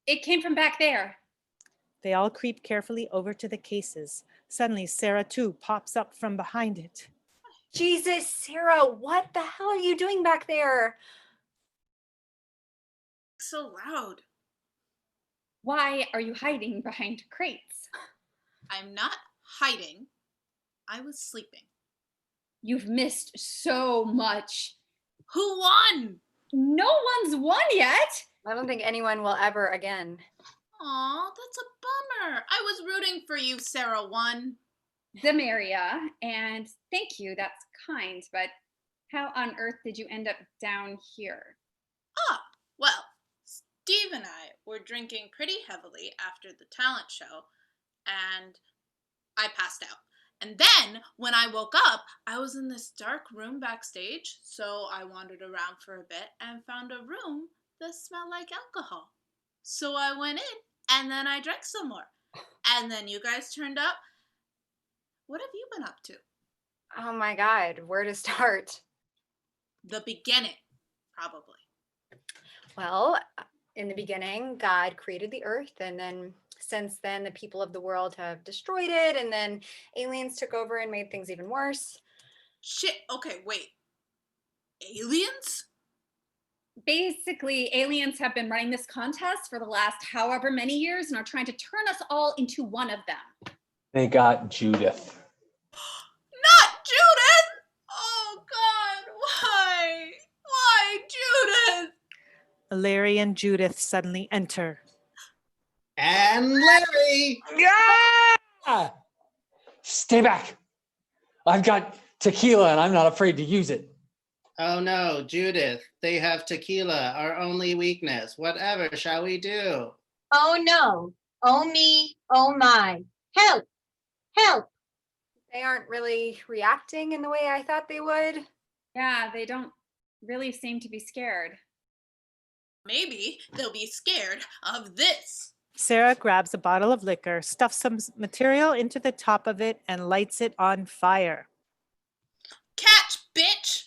It came from back there. They all creep carefully over to the cases. Suddenly, Sarah too pops up from behind it. Jesus, Sarah, what the hell are you doing back there? So loud. Why are you hiding behind crates? I'm not hiding. I was sleeping. You've missed so much. Who won? No one's won yet. I don't think anyone will ever again. Aw, that's a bummer. I was rooting for you, Sarah One. Demaria, and thank you, that's kind, but how on earth did you end up down here? Ah, well, Steve and I were drinking pretty heavily after the talent show, and I passed out. And then, when I woke up, I was in this dark room backstage, so I wandered around for a bit and found a room that smelled like alcohol. So I went in, and then I drank some more. And then you guys turned up. What have you been up to? Oh my God, where to start? The beginning, probably. Well, in the beginning, God created the earth, and then since then, the people of the world have destroyed it, and then aliens took over and made things even worse. Shit, okay, wait. Aliens? Basically, aliens have been running this contest for the last however many years and are trying to turn us all into one of them. They got Judith. Not Judith! Oh God, why? Why Judith? Larry and Judith suddenly enter. And Larry! Yeah! Stay back. I've got tequila and I'm not afraid to use it. Oh no, Judith, they have tequila, our only weakness. Whatever shall we do? Oh no. Oh me. Oh my. Help. Help. They aren't really reacting in the way I thought they would. Yeah, they don't really seem to be scared. Maybe they'll be scared of this. Sarah grabs a bottle of liquor, stuffs some material into the top of it, and lights it on fire. Catch, bitch!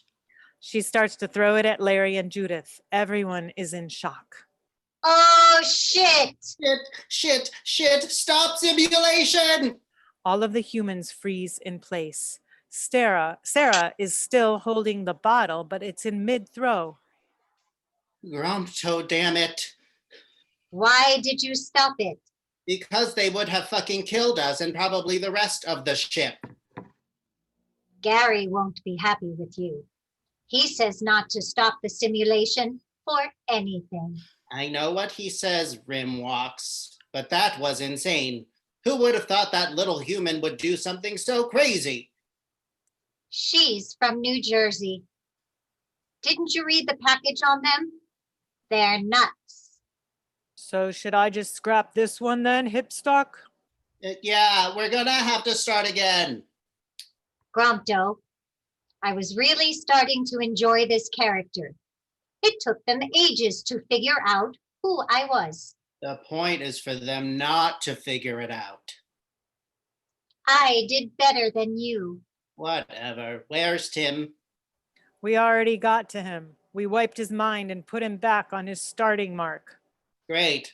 She starts to throw it at Larry and Judith. Everyone is in shock. Oh shit. Shit, stop simulation! All of the humans freeze in place. Sarah is still holding the bottle, but it's in mid-throw. Grumpto, damn it. Why did you stop it? Because they would have fucking killed us and probably the rest of the ship. Gary won't be happy with you. He says not to stop the simulation for anything. I know what he says, Rimwalks, but that was insane. Who would have thought that little human would do something so crazy? She's from New Jersey. Didn't you read the package on them? They're nuts. So should I just scrap this one then, Hipstock? Yeah, we're gonna have to start again. Grumpto, I was really starting to enjoy this character. It took them ages to figure out who I was. The point is for them not to figure it out. I did better than you. Whatever. Where's Tim? We already got to him. We wiped his mind and put him back on his starting mark. Great.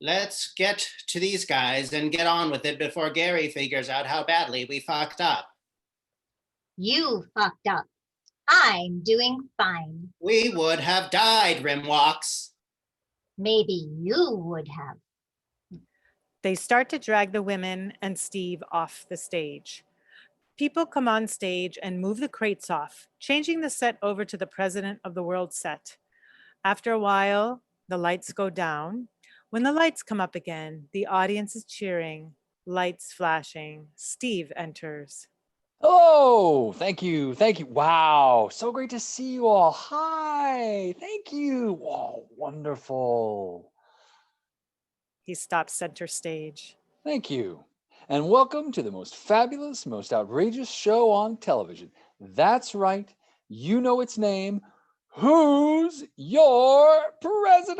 Let's get to these guys and get on with it before Gary figures out how badly we fucked up. You fucked up. I'm doing fine. We would have died, Rimwalks. Maybe you would have. They start to drag the women and Steve off the stage. People come on stage and move the crates off, changing the set over to the President of the World set. After a while, the lights go down. When the lights come up again, the audience is cheering, lights flashing. Steve enters. Oh, thank you. Wow, so great to see you all. Hi, thank you. Oh, wonderful. He stops center stage. Thank you. And welcome to the most fabulous, most outrageous show on television. That's right. You know its name. Who's Your President?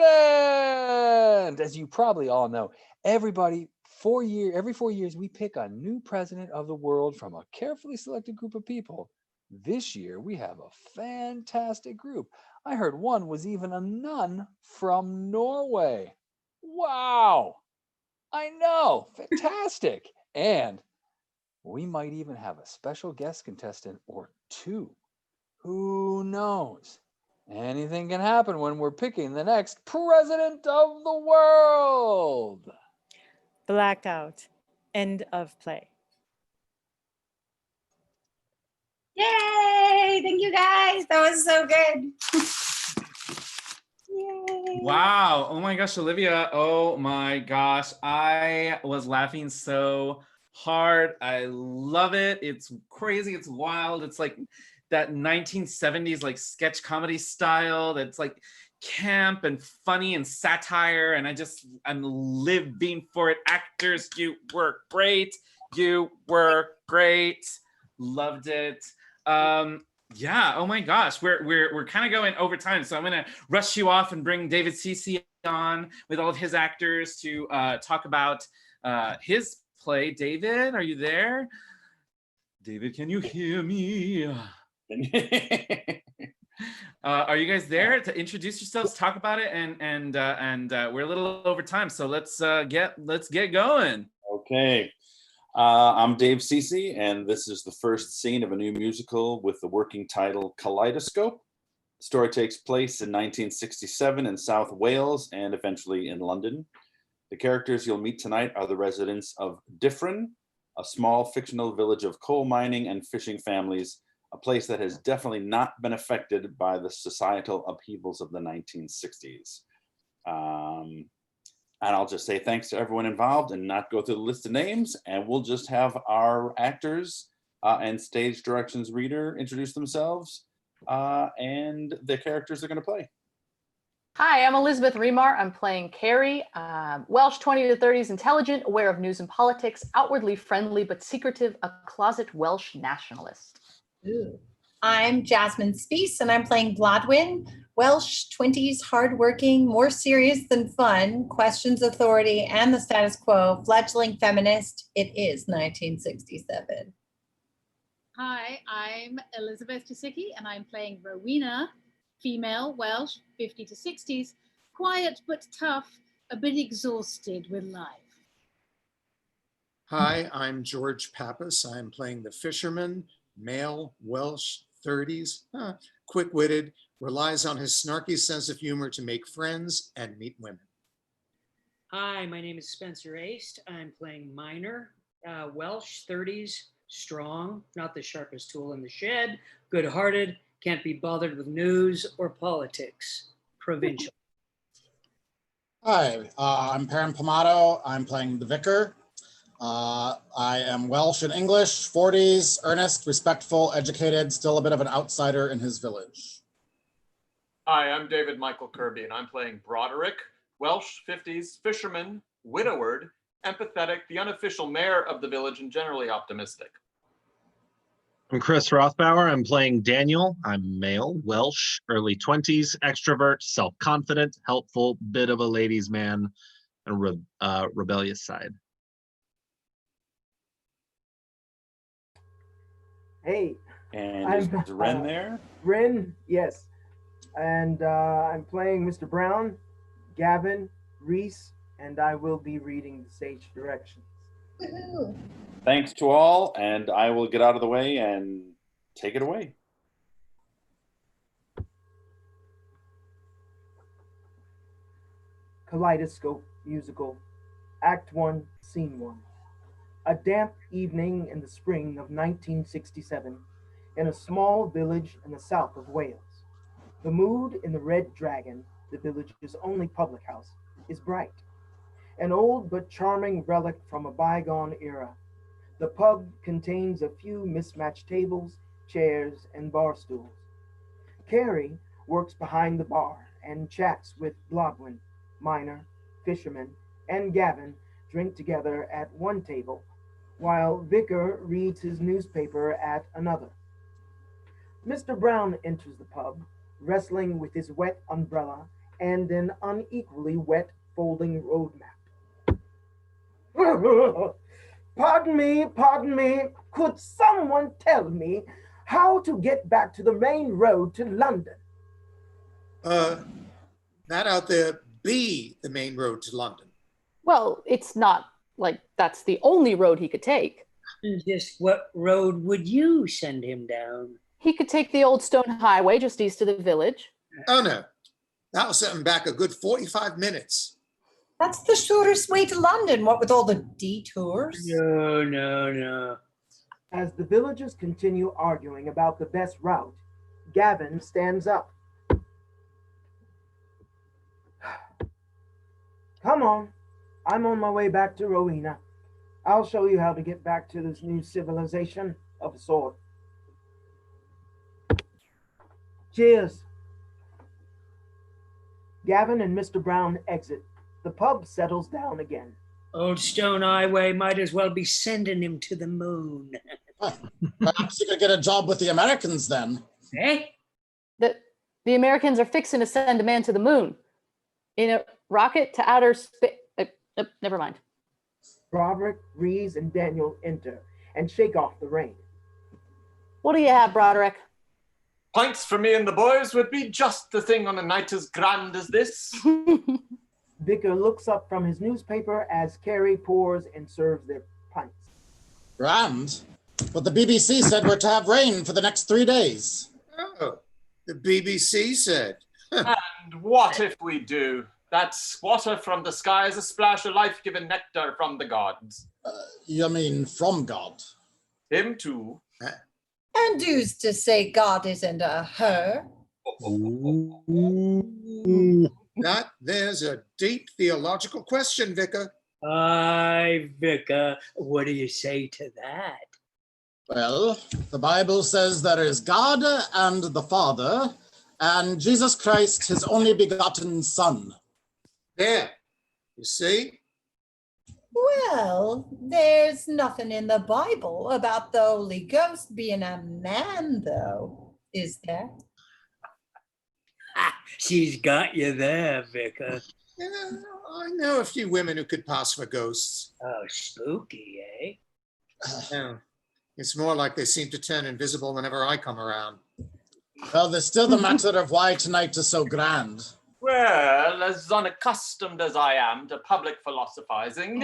As you probably all know, every 4 years, we pick a new president of the world from a carefully selected group of people. This year, we have a fantastic group. I heard one was even a nun from Norway. Wow. I know. Fantastic. And we might even have a special guest contestant or two. Who knows? Anything can happen when we're picking the next president of the world. Blackout. End of play. Yay! Thank you guys. That was so good. Wow. Oh my gosh, Olivia. Oh my gosh. I was laughing so hard. I love it. It's crazy. It's wild. It's like that 1970s like sketch comedy style that's like camp and funny and satire. And I'm living for it. Actors, you were great. You were great. Loved it. Yeah, oh my gosh, we're kind of going over time, so I'm gonna rush you off and bring David Cece on with all of his actors to talk about his play. David, are you there? David, can you hear me? Are you guys there to introduce yourselves, talk about it, and we're a little over time, so let's get going. Okay. I'm Dave Cece, and this is the first scene of a new musical with the working title Kaleidoscope. The story takes place in 1967 in South Wales and eventually in London. The characters you'll meet tonight are the residents of Dyffryn, a small fictional village of coal mining and fishing families, a place that has definitely not been affected by the societal upheavals of the 1960s. And I'll just say thanks to everyone involved and not go through the list of names, and we'll just have our actors and stage directions reader introduce themselves and the characters they're going to play. Hi, I'm Elizabeth Remar. I'm playing Carrie, Welsh 20 to 30s, intelligent, aware of news and politics, outwardly friendly but secretive, a closet Welsh nationalist. Ooh. I'm Jasmine Speece, and I'm playing Blodwyn, Welsh 20s, hardworking, more serious than fun, questions authority and the status quo, fledgling feminist. It is 1967. Hi, I'm Elizabeth Tasicki, and I'm playing Rowena, female, Welsh, 50 to 60s, quiet but tough, a bit exhausted with life. Hi, I'm George Pappas. I'm playing the fisherman, male, Welsh, 30s, quick-witted, relies on his snarky sense of humor to make friends and meet women. Hi, my name is Spencer Aist. I'm playing Minor, Welsh, 30s, strong, not the sharpest tool in the shed, good-hearted, can't be bothered with news or politics, provincial. Hi, I'm Perrin Pomato. I'm playing the vicar. I am Welsh and English, 40s, earnest, respectful, educated, still a bit of an outsider in his village. Hi, I'm David Michael Kirby, and I'm playing Broderick, Welsh, 50s, fisherman, widowered, empathetic, the unofficial mayor of the village, and generally optimistic. I'm Chris Rothbauer. I'm playing Daniel. I'm male, Welsh, early 20s, extrovert, self-confident, helpful, bit of a ladies' man, and rebellious side. Hey. And is Ren there? Ren, yes. And I'm playing Mr. Brown, Gavin, Reese, and I will be reading the stage directions. Woohoo. Thanks to all, and I will get out of the way and take it away. Kaleidoscope musical, Act 1, Scene 1. A damp evening in the spring of 1967 in a small village in the south of Wales. The mood in the Red Dragon, the village's only public house, is bright. An old but charming relic from a bygone era. The pub contains a few mismatched tables, chairs, and bar stools. Carrie works behind the bar and chats with Blodwyn, Minor, Fisherman, and Gavin drink together at one table, while Vicar reads his newspaper at another. Mr. Brown enters the pub, wrestling with his wet umbrella and an unequally wet folding road map. Pardon me, could someone tell me how to get back to the main road to London? That out there be the main road to London. Well, it's not like that's the only road he could take. Just what road would you send him down? He could take the Old Stone Highway just east of the village. Oh no, that'll set him back a good 45 minutes. That's the shortest way to London, what with all the detours. No. As the villagers continue arguing about the best route, Gavin stands up. Come on. I'm on my way back to Rowena. I'll show you how to get back to this new civilization of a sort. Cheers. Gavin and Mr. Brown exit. The pub settles down again. Old Stone Highway might as well be sending him to the moon. Perhaps you could get a job with the Americans then. Eh? The Americans are fixing to send a man to the moon in a rocket to outer space. Never mind. Broderick, Rees, and Daniel enter and shake off the rain. What do you have, Broderick? Pints for me and the boys would be just the thing on a night as grand as this. Vicar looks up from his newspaper as Carrie pours and serves their pints. Grand? But the BBC said we're to have rain for the next 3 days. Oh, the BBC said. And what if we do? That's water from the sky is a splash of life-giving nectar from the gods. You mean from God? Him too. And who's to say God isn't a her? That there's a deep theological question, Vicar. Aye, Vicar, what do you say to that? Well, the Bible says there is God and the Father, and Jesus Christ, his only begotten Son. There, you see? Well, there's nothing in the Bible about the Holy Ghost being a man, though, is there? She's got you there, Vicar. Yeah, I know a few women who could pass for ghosts. Oh, spooky, eh? Yeah. It's more like they seem to turn invisible whenever I come around. Well, there's still the matter of why tonight is so grand. Well, as unaccustomed as I am to public philosophizing,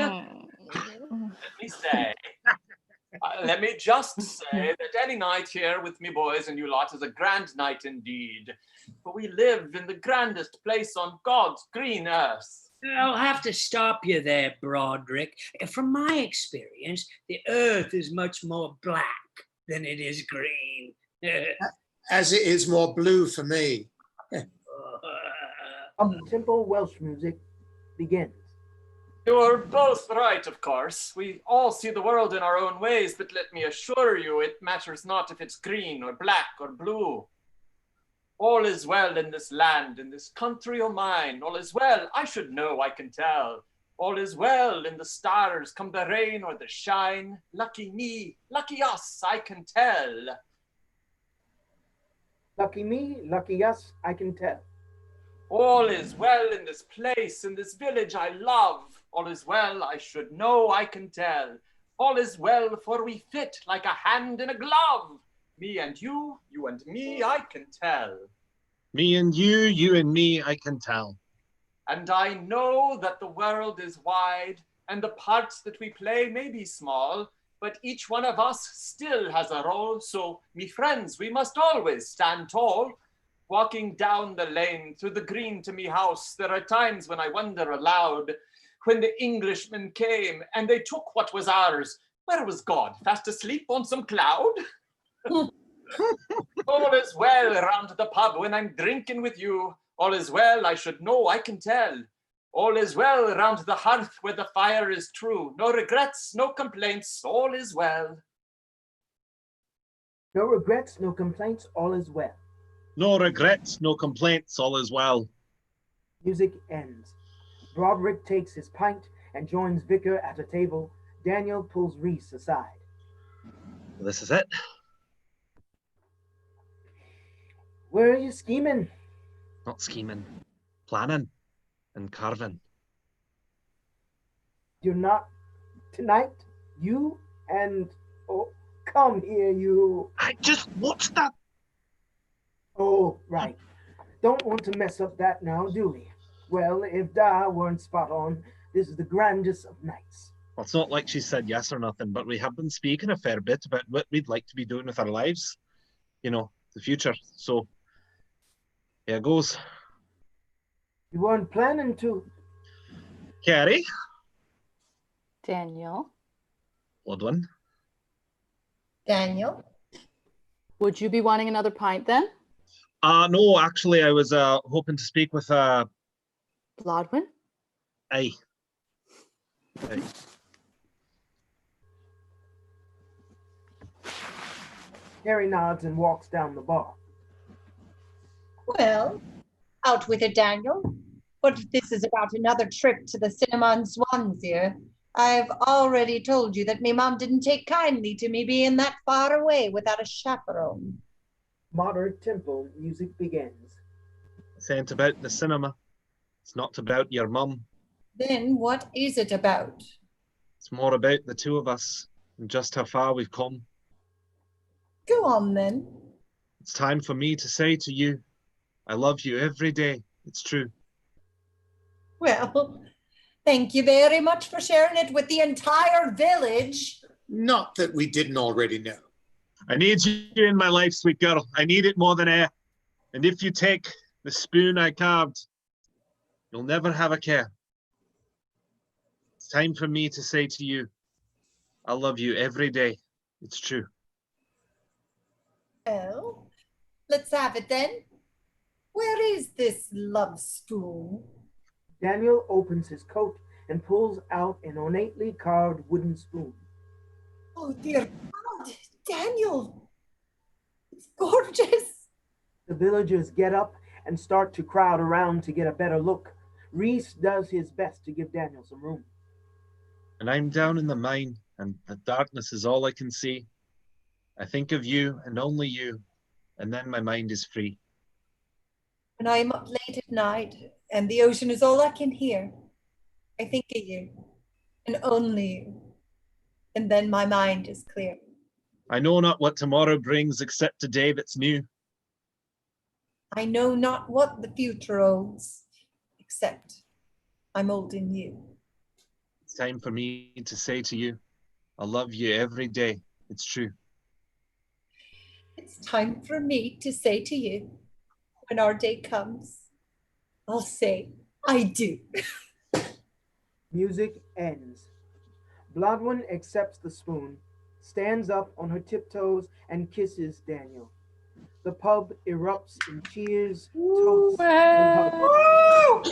let me just say that any night here with me boys and you lot is a grand night indeed. For we live in the grandest place on God's green earth. I'll have to stop you there, Broderick. From my experience, the earth is much more black than it is green. As it is more blue for me. Up-tempo Welsh music begins. You're both right, of course. We all see the world in our own ways, but let me assure you, it matters not if it's green or black or blue. All is well in this land, in this country o' mine. All is well, I should know, I can tell. All is well in the stars, come the rain or the shine. Lucky me, lucky us, I can tell. Lucky me, lucky us, I can tell. All is well in this place, in this village I love. All is well, I should know, I can tell. All is well, for we fit like a hand in a glove. Me and you and me, I can tell. Me and you and me, I can tell. And I know that the world is wide, and the parts that we play may be small, but each one of us still has a role, so, me friends, we must always stand tall. Walking down the lane through the green to me house, there are times when I wonder aloud, when the Englishmen came and they took what was ours, where was God, fast asleep on some cloud? All is well around the pub when I'm drinking with you. All is well, I should know, I can tell. All is well around the hearth where the fire is true. No regrets, no complaints, all is well. No regrets, no complaints, all is well. No regrets, no complaints, all is well. Music ends. Broderick takes his pint and joins Vicar at a table. Daniel pulls Rees aside. This is it. Where are you scheming? Not scheming. Planning and carving. You're not tonight? You and... Oh, come here, you. I just watched that. Oh, right. Don't want to mess up that now, do we? Well, if Da weren't spot on, this is the grandest of nights. Well, it's not like she said yes or nothing, but we have been speaking a fair bit about what we'd like to be doing with our lives. You know, the future. So, here goes. You weren't planning to... Carrie. Daniel. Ludwin. Daniel. Would you be wanting another pint then? No, actually, I was hoping to speak with Blodwin? Aye. Aye. Carrie nods and walks down the bar. Well, out with it, Daniel. But if this is about another trip to the cinema in Swansea, I've already told you that me mom didn't take kindly to me being that far away without a chaperone. Moderate tempo music begins. This ain't about the cinema. It's not about your mum. Then what is it about? It's more about the two of us and just how far we've come. Go on then. It's time for me to say to you, I love you every day. It's true. Well, thank you very much for sharing it with the entire village. Not that we didn't already know. I need you in my life, sweet girl. I need it more than air. And if you take the spoon I carved, you'll never have a care. It's time for me to say to you, I love you every day. It's true. Well, let's have it then. Where is this love spoon? Daniel opens his coat and pulls out an ornately carved wooden spoon. Oh, dear God, Daniel, it's gorgeous. The villagers get up and start to crowd around to get a better look. Reese does his best to give Daniel some room. And I'm down in the mine, and the darkness is all I can see. I think of you and only you, and then my mind is free. When I'm up late at night and the ocean is all I can hear, I think of you and only you, and then my mind is clear. I know not what tomorrow brings except today that's new. I know not what the future holds, except I'm holding you. It's time for me to say to you, I love you every day. It's true. It's time for me to say to you, when our day comes, I'll say, I do. Music ends. Blodwyn accepts the spoon, stands up on her tiptoes, and kisses Daniel. The pub erupts in cheers, toasts, and hugs.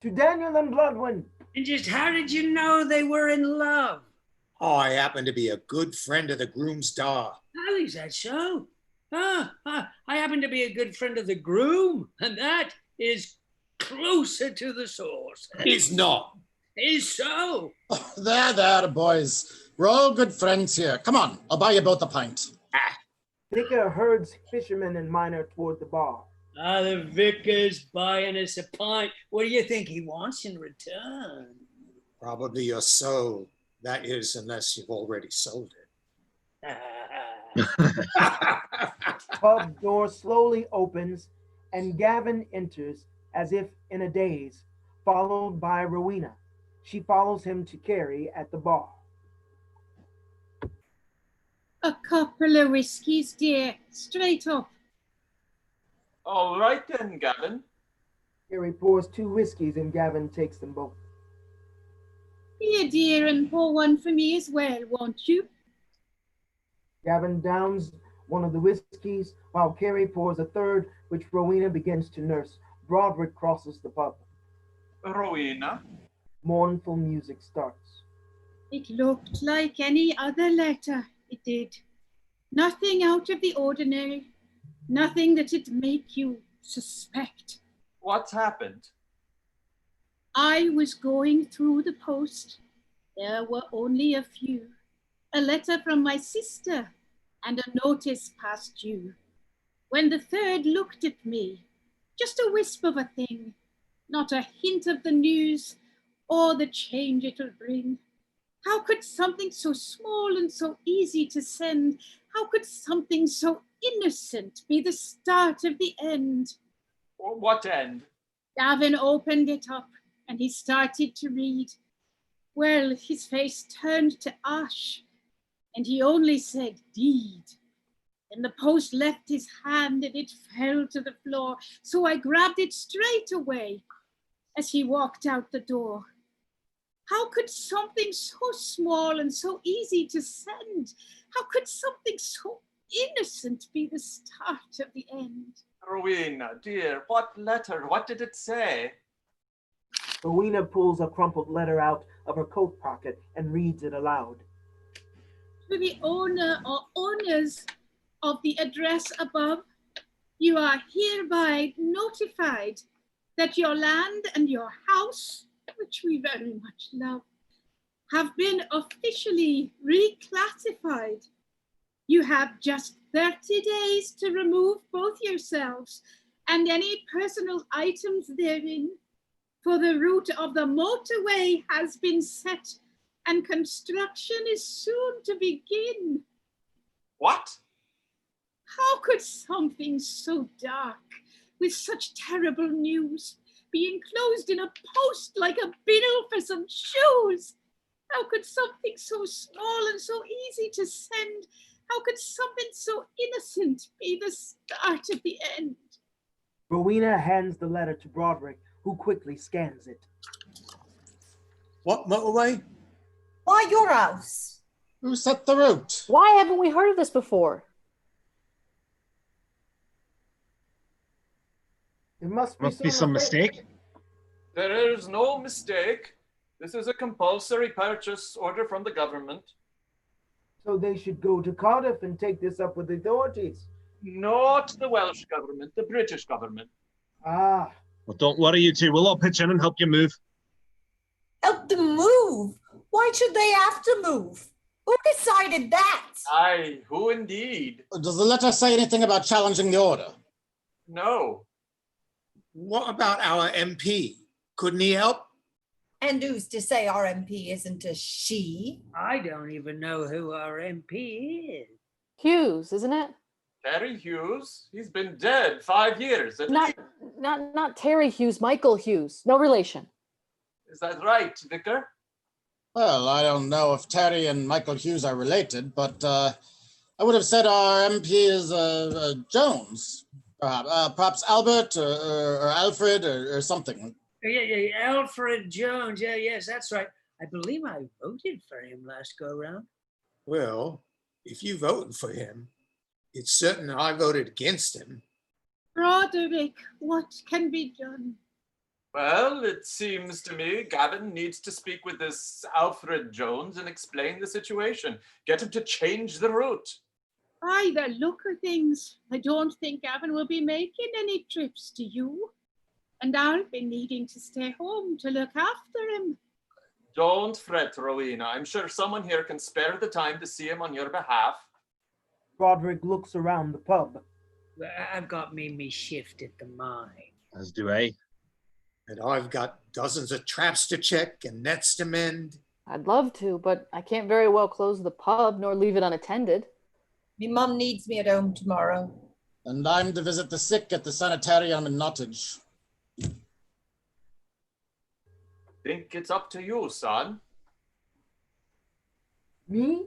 To Daniel and Blodwyn. And just how did you know they were in love? Oh, I happen to be a good friend of the groom's da. How is that so? I happen to be a good friend of the groom, and that is closer to the source. He's not. Is so. There, boys. We're all good friends here. Come on, I'll buy you both a pint. Vicar herds fishermen and miner toward the bar. The vicar's buying us a pint. What do you think he wants in return? Probably your soul. That is, unless you've already sold it. Pub door slowly opens and Gavin enters as if in a daze, followed by Rowena. She follows him to Carrie at the bar. A couple of whiskies, dear, straight up. All right then, Gavin. Carrie pours 2 whiskeys and Gavin takes them both. Be a dear and pour one for me as well, won't you? Gavin downs one of the whiskeys while Carrie pours a third, which Rowena begins to nurse. Broderick crosses the pub. Rowena? Mournful music starts. It looked like any other letter, it did. Nothing out of the ordinary, nothing that'd make you suspect. What's happened? I was going through the post. There were only a few. A letter from my sister and a notice past due. When the third looked at me, just a wisp of a thing, not a hint of the news or the change it'll bring. How could something so small and so easy to send, how could something so innocent be the start of the end? What end? Gavin opened it up and he started to read. Well, his face turned to ash and he only said, deed. And the post left his hand and it fell to the floor. So I grabbed it straight away as he walked out the door. How could something so small and so easy to send, how could something so innocent be the start of the end. Rowena, dear, what letter? What did it say? Rowena pulls a crumpled letter out of her coat pocket and reads it aloud. To the owner or owners of the address above, you are hereby notified that your land and your house, which we very much love, have been officially reclassified. You have just 30 days to remove both yourselves and any personal items therein, for the route of the motorway has been set and construction is soon to begin. What? How could something so dark, with such terrible news, be enclosed in a post like a bill for some shoes? How could something so small and so easy to send, how could something so innocent be the start of the end? Rowena hands the letter to Broderick, who quickly scans it. What motorway? Why your house? Who set the route? Why haven't we heard of this before? There must be some mistake. There is no mistake. This is a compulsory purchase order from the government. So they should go to Cardiff and take this up with the authorities. Not the Welsh government, the British government. Ah. Well, don't worry, you two. We'll all pitch in and help you move. Help them move? Why should they have to move? Who decided that? Aye, who indeed? Does the letter say anything about challenging the order? No. What about our MP? Couldn't he help? And who's to say our MP isn't a she? I don't even know who our MP is. Hughes, isn't it? Terry Hughes? He's been dead 5 years. Not Terry Hughes, Michael Hughes. No relation. Is that right, Vicar? Well, I don't know if Terry and Michael Hughes are related, but I would have said our MP is Jones. Perhaps Albert or Alfred or something. Yeah, Alfred Jones. Yes, that's right. I believe I voted for him last go round. Well, if you voted for him, it's certain I voted against him. Broderick, what can be done? Well, it seems to me Gavin needs to speak with this Alfred Jones and explain the situation. Get him to change the route. By the look of things, I don't think Gavin will be making any trips to you. And I'll be needing to stay home to look after him. Don't fret, Rowena. I'm sure someone here can spare the time to see him on your behalf. Broderick looks around the pub. I've got me shift at the mine. As do I. And I've got dozens of traps to check and nets to mend. I'd love to, but I can't very well close the pub nor leave it unattended. Me mum needs me at home tomorrow. And I'm to visit the sick at the sanitarium in Nottage. Think it's up to you, son. Me?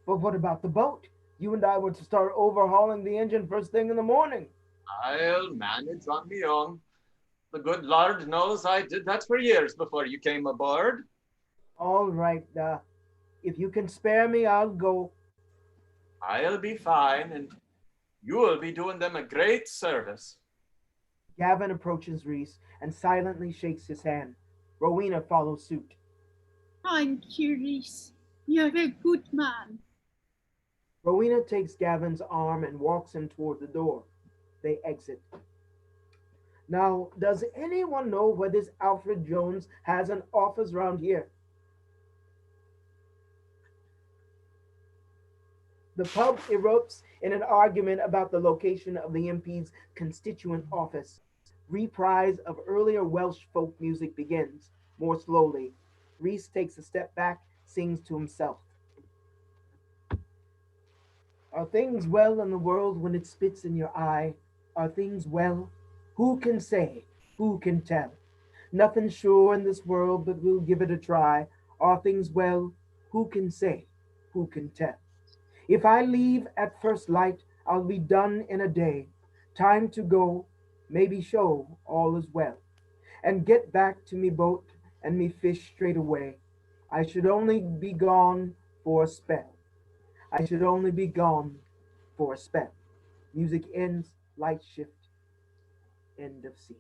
But what about the boat? You and I were to start overhauling the engine first thing in the morning. I'll manage on my own. The good Lord knows I did that for years before you came aboard. All right, if you can spare me, I'll go. I'll be fine, and you'll be doing them a great service. Gavin approaches Reese and silently shakes his hand. Rowena follows suit. Thank you, Reese. You're a good man. Rowena takes Gavin's arm and walks him toward the door. They exit. Now, does anyone know where this Alfred Jones has an office around here? The pub erupts in an argument about the location of the MP's constituent office. Reprise of earlier Welsh folk music begins, more slowly. Reese takes a step back, sings to himself. Are things well in the world when it spits in your eye? Are things well? Who can say? Who can tell? Nothing sure in this world, but we'll give it a try. Are things well? Who can say? Who can tell? If I leave at first light, I'll be done in a day. Time to go, maybe show all is well, and get back to me boat and me fish straight away. I should only be gone for a spell. I should only be gone for a spell. Music ends, light shift, end of scene.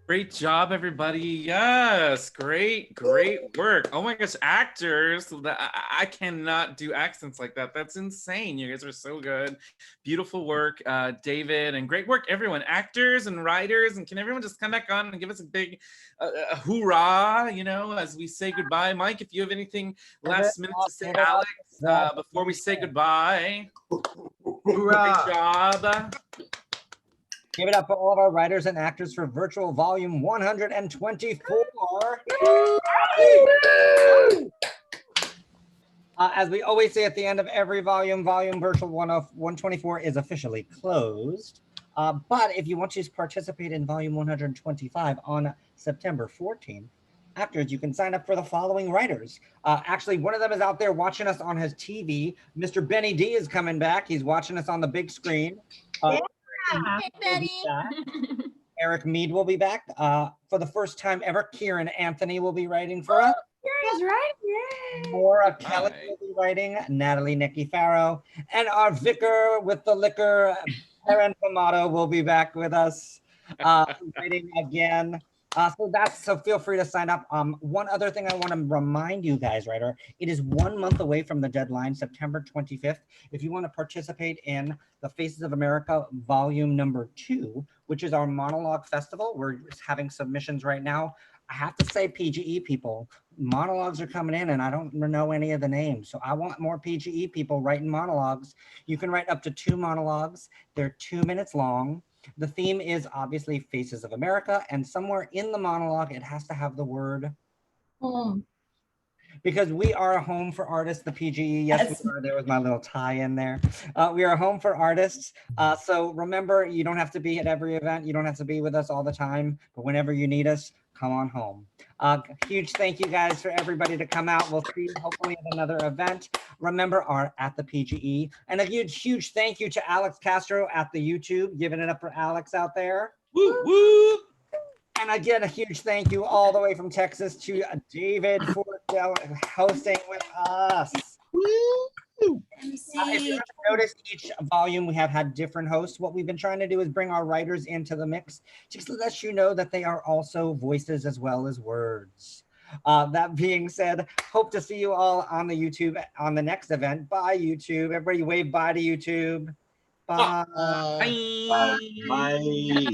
Great job, everybody. Yes, great work. Oh my gosh, actors. I cannot do accents like that. That's insane. You guys are so good. Beautiful work, David, and great work, everyone. Actors and writers, and can everyone just come back on and give us a big hoorah, as we say goodbye. Mike, if you have anything last minute to say, Alex, before we say goodbye. Hoorah. Great job. Give it up for all of our writers and actors for Virtual Volume 124. As we always say at the end of every volume Virtual 124 is officially closed. But if you want to participate in Volume 125 on September 14th, afterwards, you can sign up for the following writers. Actually, one of them is out there watching us on his TV. Mr. Benny D is coming back. He's watching us on the big screen. Hey, Betty. Eric Mead will be back. For the first time ever, Kieran Anthony will be writing for us. Kieran's right. Yay. Maura Kelly will be writing. Natalie Nikki Farrow. And our vicar with the liquor, Aaron Pomato, will be back with us writing again. So feel free to sign up. One other thing I want to remind you guys, writer, it is 1 month away from the deadline, September 25th. If you want to participate in the Faces of America Volume number 2, which is our monologue festival, we're having submissions right now. I have to say, PGE people, monologues are coming in and I don't know any of the names. So I want more PGE people writing monologues. You can write up to 2 monologues. They're 2 minutes long. The theme is obviously Faces of America, and somewhere in the monologue, it has to have the word home. Because we are a home for artists, the PGE. Yes, we are. There was my little tie in there. We are a home for artists. So remember, you don't have to be at every event. You don't have to be with us all the time, but whenever you need us, come on home. Huge thank you guys for everybody to come out. We'll see you hopefully at another event. Remember, are at the PGE. And a huge thank you to Alex Castro at the YouTube, giving it up for Alex out there. Woo, woo. And again, a huge thank you all the way from Texas to David for hosting with us. If you notice, each volume we have had different hosts. What we've been trying to do is bring our writers into the mix, just to let you know that they are also voices as well as words. That being said, hope to see you all on the YouTube on the next event. Bye, YouTube. Everybody wave bye to YouTube. Bye. Bye. Bye.